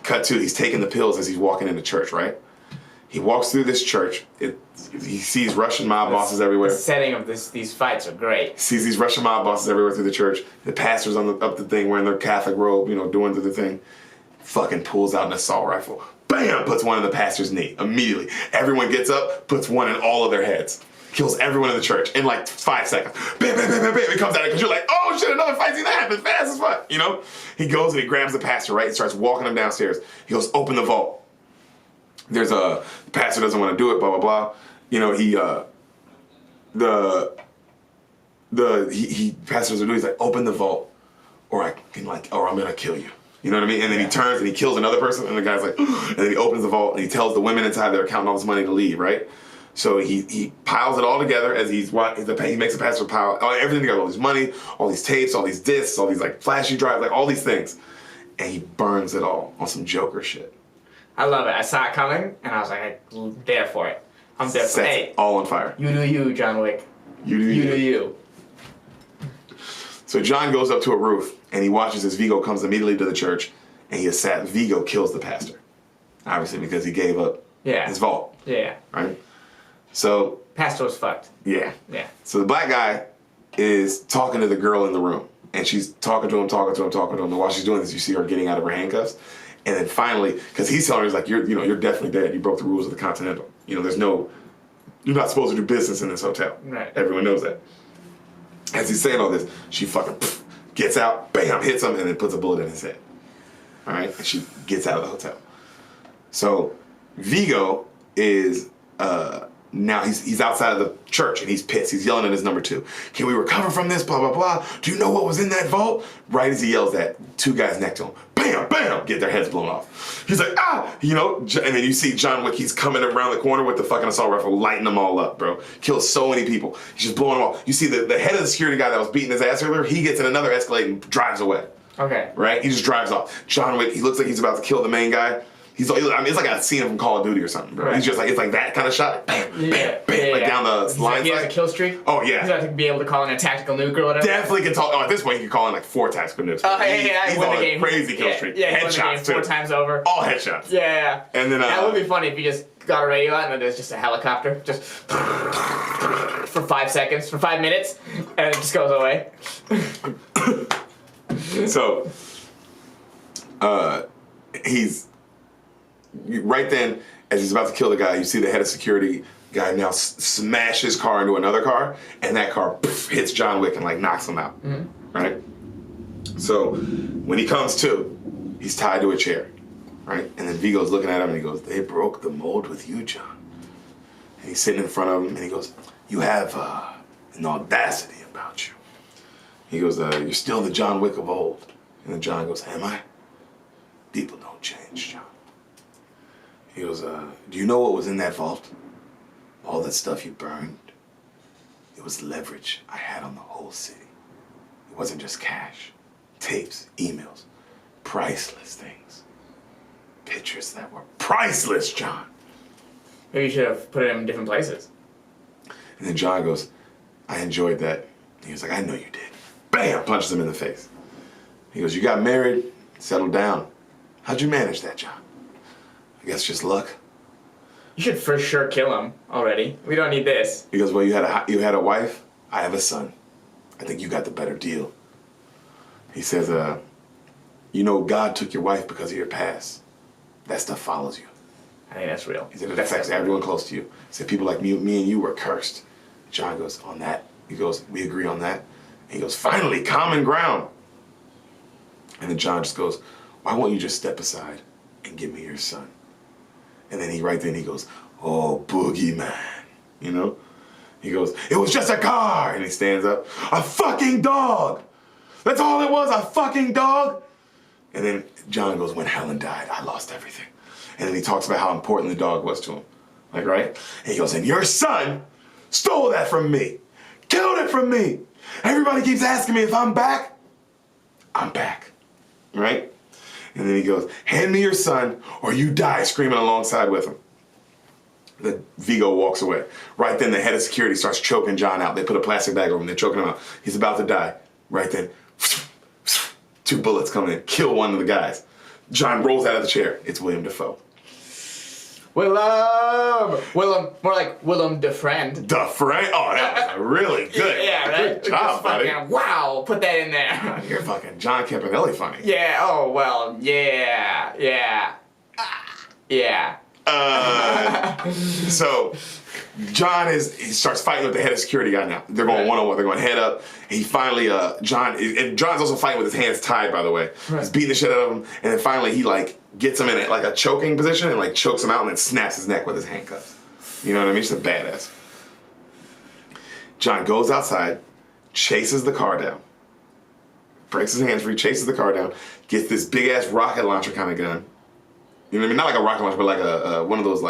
cut to, he's taking the pills as he's walking into church, right? He walks through this church. He sees Russian mob bosses everywhere. The setting of these fights are great. He sees these Russian mob bosses everywhere through the church. The pastors up the thing wearing their Catholic robe, doing the thing. Fucking pulls out an assault rifle. Bam! Puts one in the pastor's knee. Immediately. Everyone gets up, puts one in all of their heads. Kills everyone in the church in like 5 seconds. Bam, bam, bam, bam, bam. He comes out because you're like, "Oh shit, another fight's gonna happen fast as fuck." He goes and he grabs the pastor, right? And starts walking him downstairs. He goes, "Open the vault." There's the pastor doesn't want to do it, blah, blah, blah. Pastor doesn't do it. He's like, "Open the vault or I'm gonna kill you." You know what I mean? And then he turns and he kills another person and the guy's like, and then he opens the vault and he tells the women inside they're counting all this money to leave, right? So he piles it all together as he makes the pastor pile everything together, all this money, all these tapes, all these discs, all these like flashy drives, like all these things. And he burns it all on some Joker shit. I love it. I saw it coming and I was like, I'm there for it. I'm there for it. Hey, all on fire. You do you, John Wick. You do you. So John goes up to a roof and he watches as Vigo comes immediately to the church and Vigo kills the pastor. Obviously because he gave up his vault. Yeah. Right? So pastor was fucked. Yeah. Yeah. So the black guy is talking to the girl in the room. And she's talking to him. And while she's doing this, you see her getting out of her handcuffs. And then finally, because he's telling her, he's like, you're definitely dead. You broke the rules of the Continental. You're not supposed to do business in this hotel. Right. Everyone knows that. As he's saying all this, she fucking gets out, bam, hits him, and then puts a bullet in his head. All right? And she gets out of the hotel. So Vigo is now he's outside of the church and he's pissed. He's yelling at his number 2. "Can we recover from this? Blah, blah, blah. Do you know what was in that vault?" Right as he yells that, 2 guys next to him, bam, bam, get their heads blown off. He's like, "Ah!" And then you see John Wick, he's coming around the corner with the fucking assault rifle, lighting them all up, bro. Kills so many people. He's just blowing them off. You see the head of the security guy that was beating his ass earlier, he gets in another Escalade and drives away. Okay. Right? He just drives off. John Wick, he looks like he's about to kill the main guy. It's like a scene from Call of Duty or something, bro. Right. He's just like, it's like that kind of shot. Bam, bam, bam, down the line. He has a kill streak? Oh, yeah. He's about to be able to call in a tactical nuke or whatever? Definitely can talk. Oh, at this point, he can call in like 4 tactical nukes. Oh, yeah. He's on a crazy kill streak. Yeah, headshots, he won the game 4 times over. All headshots. Yeah. And then, that would be funny if you just got a radio out and there's just a helicopter just for 5 seconds, for 5 minutes, and it just goes away. So, he's... Right then, as he's about to kill the guy, you see the head of security guy now smash his car into another car, and that car hits John Wick and like knocks him out. Mm-hmm. Right? So when he comes to, he's tied to a chair. Right? And then Vigo's looking at him and he goes, "They broke the mold with you, John." And he's sitting in front of him and he goes, "You have an audacity about you." He goes, "You're still the John Wick of old." And then John goes, "Am I?" "People don't change, John." He goes, "Do you know what was in that vault? All that stuff you burned? It was leverage I had on the whole city. It wasn't just cash. Tapes, emails, priceless things. Pictures that were priceless, John." Maybe you should have put it in different places. And then John goes, "I enjoyed that." He was like, "I know you did." Bam! Punches him in the face. He goes, "You got married, settled down. How'd you manage that, John?" "I guess just luck." You should for sure kill him already. We don't need this. He goes, "Well, you had a wife. I have a son. I think you got the better deal." He says, God took your wife because of your past. That stuff follows you." I think that's real. He said, "It affects everyone close to you." He said, "People like me and you were cursed." John goes, "On that?" He goes, "We agree on that." And he goes, "Finally, common ground." And then John just goes, "Why won't you just step aside and give me your son. And then he goes, oh, boogeyman, you know? He goes, it was just a car. And he stands up, a fucking dog. That's all it was, a fucking dog. And then John goes, when Helen died, I lost everything. And then he talks about how important the dog was to him. Like, right? And he goes, and your son stole that from me. Killed it from me. Everybody keeps asking me if I'm back. I'm back. Right? And then he goes, hand me your son or you die screaming alongside with him. The Vigo walks away. Right then, the head of security starts choking John out. They put a plastic bag over him. They're choking him out. He's about to die. Right then, 2 bullets come in, kill one of the guys. John rolls out of the chair. It's William Dafoe. Willem, more like Willem DeFriend. DeFriend? Oh, that was really good. Yeah, right? Good job, buddy. Wow, put that in there. You're fucking John Campanelli funny. Yeah, oh, well, yeah. So John he starts fighting with the head of security guy now. They're going one-on-one. They're going head up. He finally, John's also fighting with his hands tied, by the way. Right. He's beating the shit out of him. And then finally he gets him in a choking position and chokes him out and then snaps his neck with his handcuffs. You know what I mean? Just a badass. John goes outside, chases the car down, breaks his hands free, chases the car down, gets this big ass rocket launcher kind of gun. You know what I mean? Not like a rocket launcher, but like a one of those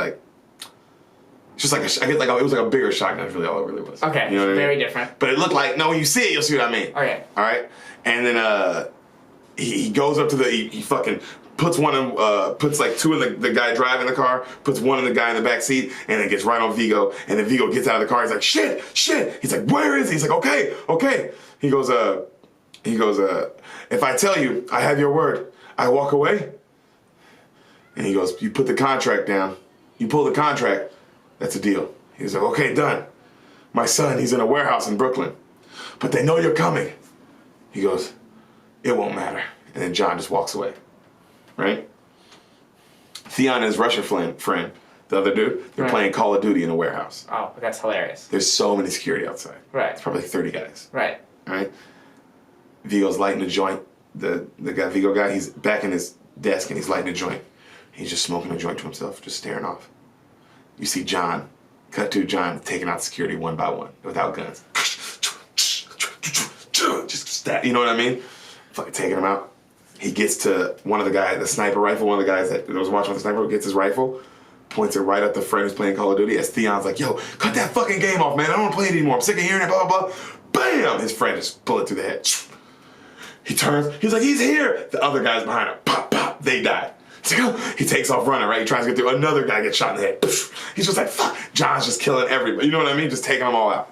just like it was like a bigger shotgun. Is really all it really was. Okay, you know what I mean? Very different. But it looked like when you see it, you'll see what I mean. Okay. All right. And then he goes up to he fucking puts puts 2 in the guy driving the car, puts 1 in the guy in the back seat, and then gets right on Vigo. And then Vigo gets out of the car. He's like, shit. He's like, where is he? He's like, okay. He goes, if I tell you, I have your word, I walk away. And he goes, you put the contract down. You pull the contract. That's a deal. He's like, okay, done. My son, he's in a warehouse in Brooklyn. But they know you're coming. He goes, it won't matter. And then John just walks away. Right? Theon and his Russian friend, the other dude, they're playing Call of Duty in a warehouse. Oh, that's hilarious. There's so many security outside. Right. It's probably 30 guys. Right. Right? Vigo's lighting a joint. The Vigo guy, he's back in his desk and he's lighting a joint. He's just smoking a joint to himself, just staring off. You see John, cut to John taking out security one by one without guns. Just stab, you know what I mean? Fucking taking him out. He gets to one of the guys, the sniper rifle, one of the guys that was watching the sniper, gets his rifle, points it right at the friend who's playing Call of Duty as Theon's like, yo, cut that fucking game off, man. I don't want to play it anymore. I'm sick of hearing it, blah, blah, blah. Bam! His friend just bullet through the head. He turns, he's like, he's here. The other guy's behind him. Pop, pop, they die. He takes off running, right? He tries to get through. Another guy gets shot in the head. He's just like, fuck. John's just killing everybody. You know what I mean? Just taking them all out.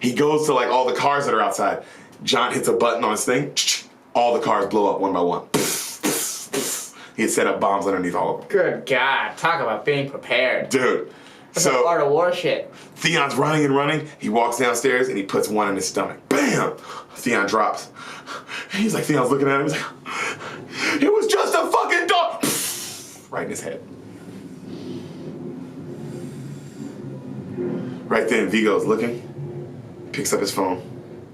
He goes to all the cars that are outside. John hits a button on his thing. All the cars blow up one by one. He had set up bombs underneath all of them. Good God. Talk about being prepared. Dude. That's some art of war shit. Theon's running and running. He walks downstairs and he puts 1 in his stomach. Bam! Theon drops. He's like, Theon's looking at him. He's like, it was just a fucking dog. Right in his head. Right then, Vigo's looking. Picks up his phone.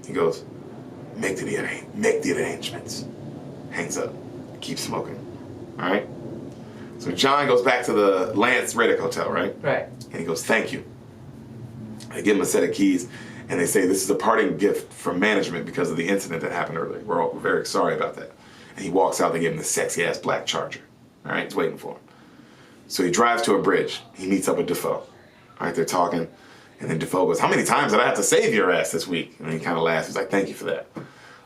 He goes, make the arrangements. Hangs up. Keeps smoking. All right? So John goes back to the Lance Reddick Hotel, right? Right. And he goes, thank you. They give him a set of keys, and they say, this is a parting gift from management because of the incident that happened earlier. We're very sorry about that. And he walks out, they give him the sexy-ass black Charger. All right? He's waiting for him. So he drives to a bridge. He meets up with Defoe. All right, they're talking. And then Defoe goes, how many times did I have to save your ass this week? And he kind of laughs. He's like, thank you for that.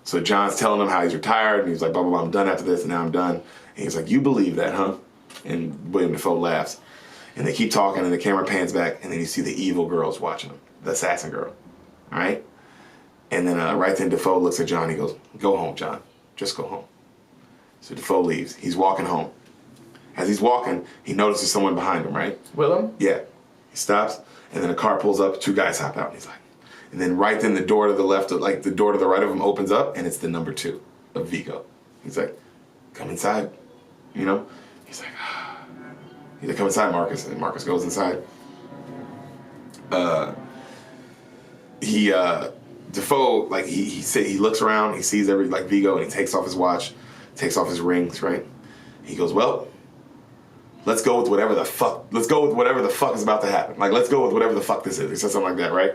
So John's telling him how he's retired, and he's like, blah, blah, blah, I'm done after this, and now I'm done. And he's like, you believe that, huh? And William Dafoe laughs. And they keep talking, and the camera pans back, and then you see the evil girls watching him, the assassin girl. All right? And then right then, Defoe looks at John. He goes, go home, John. Just go home. So Defoe leaves. He's walking home. As he's walking, he notices someone behind him, right? Willem? Yeah. He stops, and then a car pulls up. 2 guys hop out, and he's like, and then right then, the door to the left, the door to the right of him opens up, and it's the number 2 of Vigo. He's like, come inside, you know? He's like, come inside, Marcus. And Marcus goes inside. Defoe, he looks around, he sees Vigo, and he takes off his watch, takes off his rings, right? He goes, well, let's go with whatever the fuck is about to happen. Like, let's go with whatever the fuck this is. He says something like that, right?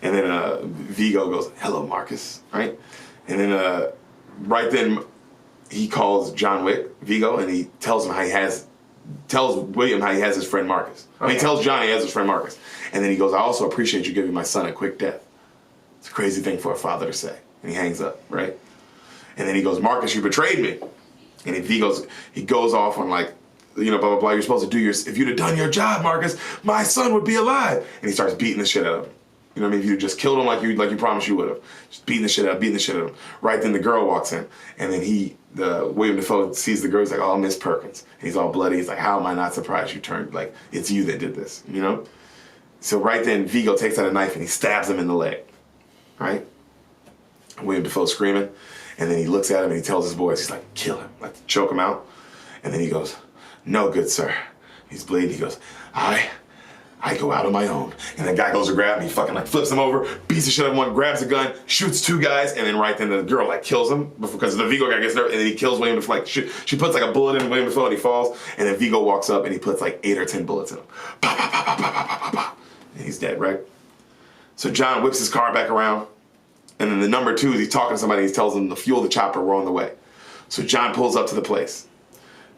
And then Vigo goes, hello, Marcus, right? And then right then he calls John Wick, Vigo, and he tells William how he has his friend Marcus. Okay. He tells John he has his friend Marcus. And then he goes, I also appreciate you giving my son a quick death. It's a crazy thing for a father to say. And he hangs up, right? And then he goes, Marcus, you betrayed me. And he goes off on like, you know, blah, blah, blah. You're supposed to do if you'd have done your job, Marcus, my son would be alive. And he starts beating the shit out of him. You know what I mean? If you just killed him like you promised you would have. Just beating the shit out of him. Right then the girl walks in. And then William Dafoe sees the girl. He's like, oh, Miss Perkins. And he's all bloody. He's like, how am I not surprised you turned? Like, it's you that did this, you know? So right then Vigo takes out a knife and he stabs him in the leg. Right? William Dafoe's screaming. And then he looks at him and he tells his boys, he's like, kill him. Like, choke him out. And then he goes, no, good sir. He's bleeding. He goes, I go out on my own. And the guy goes to grab him. He fucking like flips him over, beats the shit out of one, grabs a gun, shoots two guys, and then right then the girl like kills him because the Vigo guy gets nervous, and then he kills William Dafoe. Like she puts like a bullet in William Dafoe and he falls, and then Vigo walks up and he puts like 8 or 10 bullets in him. Bah, bah, bah, bah, bah, bah, bah, bah. And he's dead, right? So John whips his car back around, and then the number 2 is he's talking to somebody. He tells them to fuel the chopper. We're on the way. So John pulls up to the place.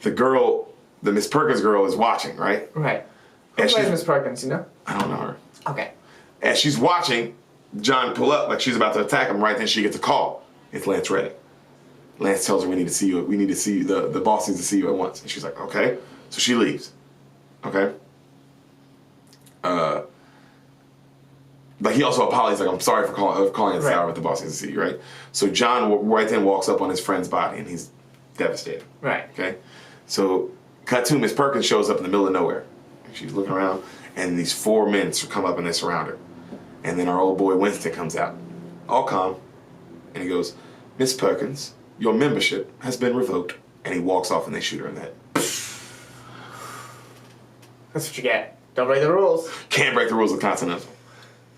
The Miss Perkins girl is watching, right? Right. Who plays Miss Perkins, you know? I don't know her. Okay. As she's watching John pull up, like she's about to attack him, right then she gets a call. It's Lance Reddick. Lance tells her, we need to see you. We need to see you. The boss needs to see you at once. And she's like, okay. So she leaves. Okay. Like he also apologizes, like, I'm sorry for calling it sour, but the boss needs to see you, right? So John right then walks up on his friend's body and he's devastated. Right. Okay. So cut to Miss Perkins shows up in the middle of nowhere. She's looking around, and these 4 men come up and they surround her. And then our old boy Winston comes out, all calm, and he goes, Miss Perkins, your membership has been revoked. And he walks off and they shoot her in the head. That's what you get. Don't break the rules. Can't break the rules of Continental.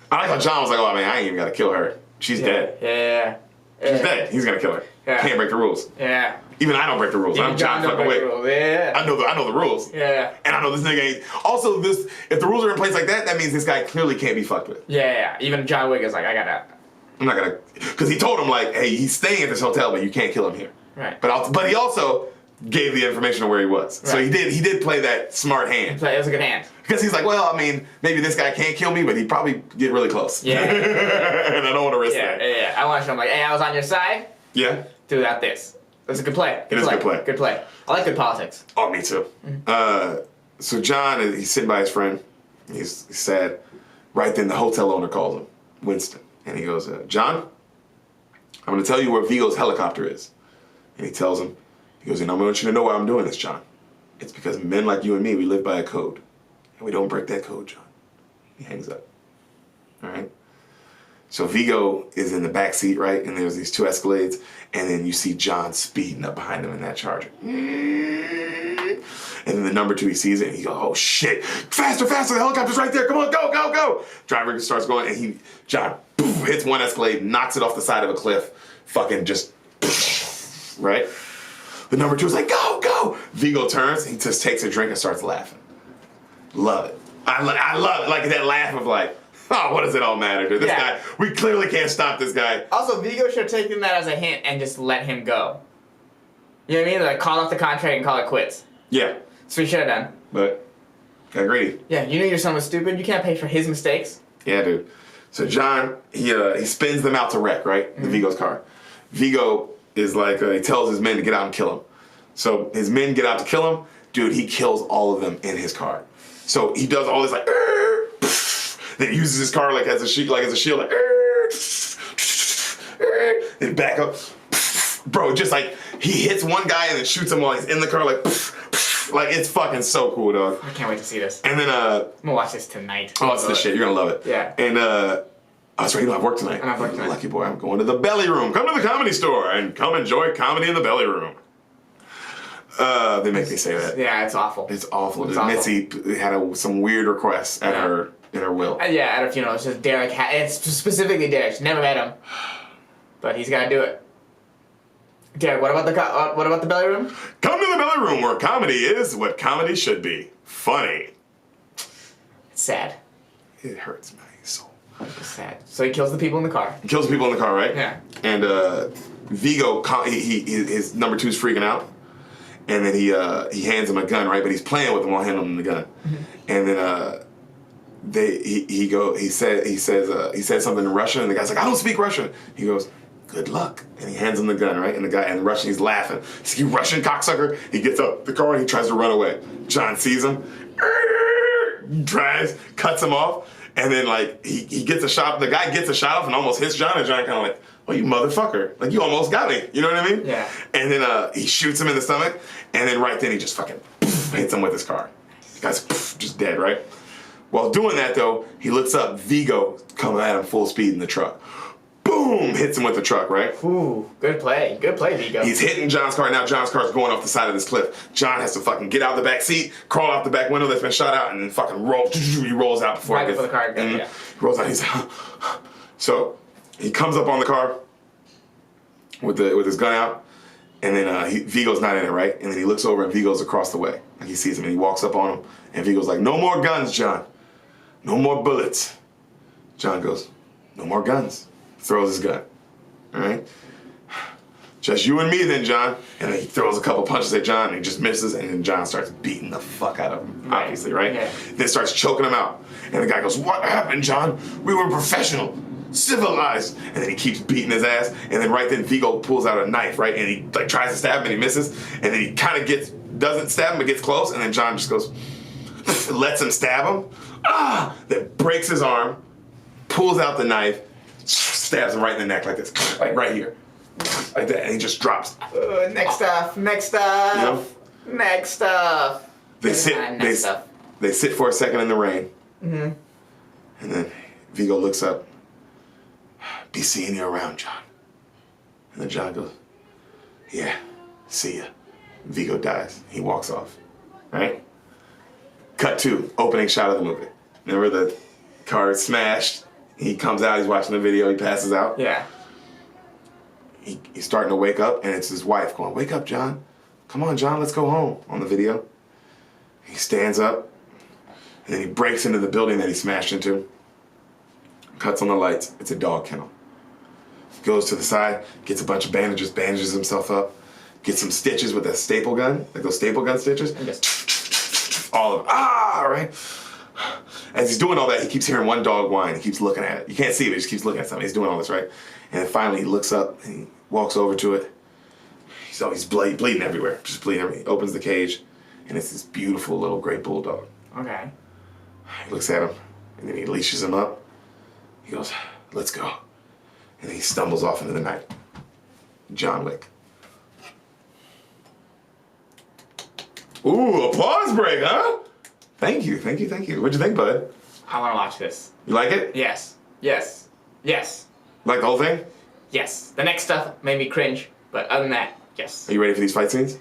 I like how John was like, oh man, I ain't even got to kill her. She's dead. Yeah. She's dead. He's going to kill her. Yeah. Can't break the rules. Yeah. Even I don't break the rules. I'm John fucking Wick. Yeah. I know the rules. Yeah. And I know this nigga ain't. Also, if the rules are in place like that, that means this guy clearly can't be fucked with. Yeah. Even John Wick is like, I'm not gonna, because he told him like, hey, he's staying at this hotel, but you can't kill him here. Right. But he also gave the information of where he was. Right. So he did play that smart hand. It was a good hand. Because he's like, well, I mean, maybe this guy can't kill me, but he'd probably get really close. Yeah. And I don't want to risk that. Yeah. I want to show him like, hey, I was on your side. Yeah. Do that this. That's a good play. It is a good play. Good play. I like good politics. Oh, me too. Mm-hmm. So John, he's sitting by his friend. He's sad. Right then, the hotel owner calls him, Winston. And he goes, John, I'm going to tell you where Vigo's helicopter is. And he tells him, he goes, and I want you to know why I'm doing this, John. It's because men like you and me, we live by a code. And we don't break that code, John. He hangs up. All right? So Vigo is in the back seat, right? And there's these 2 Escalades. And then you see John speeding up behind him in that Charger. And then the number 2, he sees it, and he goes, oh, shit. Faster, faster. The helicopter's right there. Come on, go, go, go. Driver starts going, and John hits one Escalade, knocks it off the side of a cliff. Fucking just, right? The number 2 is like, go, go. Vigo turns, he just takes a drink and starts laughing. Love it. I love it. Like that laugh of like, oh, what does it all matter to this guy? We clearly can't stop this guy. Also, Vigo should have taken that as a hint and just let him go. You know what I mean? Like, call off the contract and call it quits. Yeah. That's what you should have done. But, got greedy. Yeah, you knew your son was stupid. You can't pay for his mistakes. Yeah, dude. So John, he spins them out to wreck, right? Mm-hmm. The Vigo's car. Vigo is like, he tells his men to get out and kill him. So his men get out to kill him. Dude, he kills all of them in his car. So he does all this like, then uses his car like as a shield, like, then back up. Bro, just like, he hits one guy and then shoots him while he's in the car, like it's fucking so cool, dog. I can't wait to see this. And then, I'm gonna watch this tonight. Oh, it's the shit. You're gonna love it. Yeah. And, that's right, you don't have work tonight. I don't have work tonight. Lucky boy, I'm going to the Belly Room. Come to the Comedy Store and come enjoy comedy in the Belly Room. They make me say that. Yeah, it's awful. It's awful. Mitzi had some weird requests at her will. Yeah, at her funeral. It's just Derek. It's specifically Derek. She never met him, but he's got to do it. Derek, what about the belly room? Come to the belly room where comedy is what comedy should be. Funny. It's sad. It hurts my soul. It's sad. So he kills the people in the car. He kills the people in the car, right? Yeah. And Vigo, his number 2's freaking out, and then he hands him a gun, right? But he's playing with him while handing him the gun, and then he says something in Russian, and the guy's like, I don't speak Russian. He goes, good luck, and he hands him the gun, right? And the guy in Russian, he's laughing. He's like, you Russian cocksucker. He gets up the car and he tries to run away. John sees him, tries, cuts him off. And then, like, he gets a shot. The guy gets a shot off and almost hits John. And John kind of like, oh, you motherfucker. Like, you almost got me. You know what I mean? Yeah. And then he shoots him in the stomach. And then right then he just fucking hits him with his car. The guy's just dead, right? While doing that, though, he looks up. Vigo coming at him full speed in the truck. Boom! Hits him with the truck, right? Ooh, good play. Good play, Vigo. He's hitting John's car. Now John's car's going off the side of this cliff. John has to fucking get out the back seat, crawl out the back window that's been shot out, and then fucking roll. He rolls out before Right before the car goes, yeah. He rolls out. He's so he comes up on the car with his gun out, and then Vigo's not in it, right? And then he looks over and Vigo's across the way. Like he sees him and he walks up on him, and Vigo's like, "No more guns, John. No more bullets." John goes, "No more guns." Throws his gun. All right? Just you and me then, John. And then he throws a couple punches at John and he just misses, and then John starts beating the fuck out of him, obviously, right? Yeah. Then starts choking him out. And the guy goes, what happened, John? We were professional, civilized. And then he keeps beating his ass. And then right then Vigo pulls out a knife, right? And he like tries to stab him and he misses. And then he kind of doesn't stab him but gets close. And then John just goes, lets him stab him. Then breaks his arm, pulls out the knife, stabs him right in the neck like this, like right here, like that, and he just drops. Next stuff. You know? Next stuff. They sit for a second in the rain, and then Vigo looks up. Be seeing you around, John. And then John goes, yeah, see ya. Vigo dies. He walks off. Right? Cut to opening shot of the movie. Remember the car smashed? He comes out, he's watching the video, he passes out. Yeah. He's starting to wake up, and it's his wife going, wake up, John. Come on, John, let's go home, on the video. He stands up, and then he breaks into the building that he smashed into, cuts on the lights. It's a dog kennel. Goes to the side, gets a bunch of bandages himself up, gets some stitches with a staple gun, like those staple gun stitches. And just all of them. Right? As he's doing all that, he keeps hearing one dog whine. He keeps looking at it. You can't see it, but he just keeps looking at something. He's doing all this, right? And then finally he looks up and he walks over to it. He's bleeding everywhere. Just bleeding everywhere. He opens the cage, and it's this beautiful little gray bulldog. Okay. He looks at him, and then he leashes him up. He goes, let's go. And then he stumbles off into the night. John Wick. Ooh, applause break, huh? Thank you. What'd you think, bud? I want to watch this. You like it? Yes. Like the whole thing? Yes. The next stuff made me cringe, but other than that, yes. Are you ready for these fight scenes?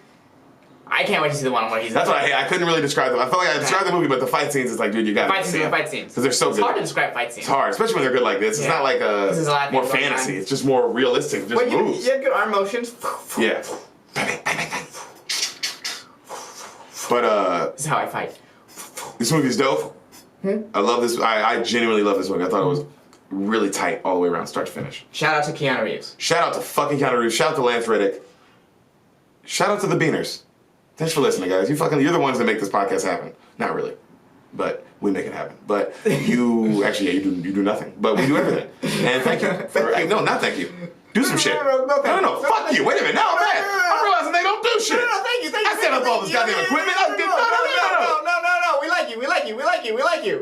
I can't wait to see the one where he's... That's what I hate. I couldn't really describe them. I felt like I described the movie, but the fight scenes is like, dude, you got to see them. Fight scenes. Because they're so good. It's hard to describe fight scenes. It's hard, especially when they're good like this. It's not like more fantasy. It's just more realistic. Just moves. You have good arm motions. Yeah. But this is how I fight. this movie's dope. I love this. I genuinely love this movie. I thought it was really tight all the way around, start to finish. Shout out to Keanu Reeves. Shout out to fucking Keanu Reeves. Shout out to Lance Reddick. Shout out to the Beaners. Thanks for listening, guys. You're the ones that make this podcast happen. Not really, but we make it happen. But you actually, you do nothing. But we do everything. And thank you. No, not thank you. Do some shit. No. Fuck you. Wait a minute. Now I'm mad. I'm realizing they don't do shit. No, thank you. I set up all this goddamn equipment. No. We like you.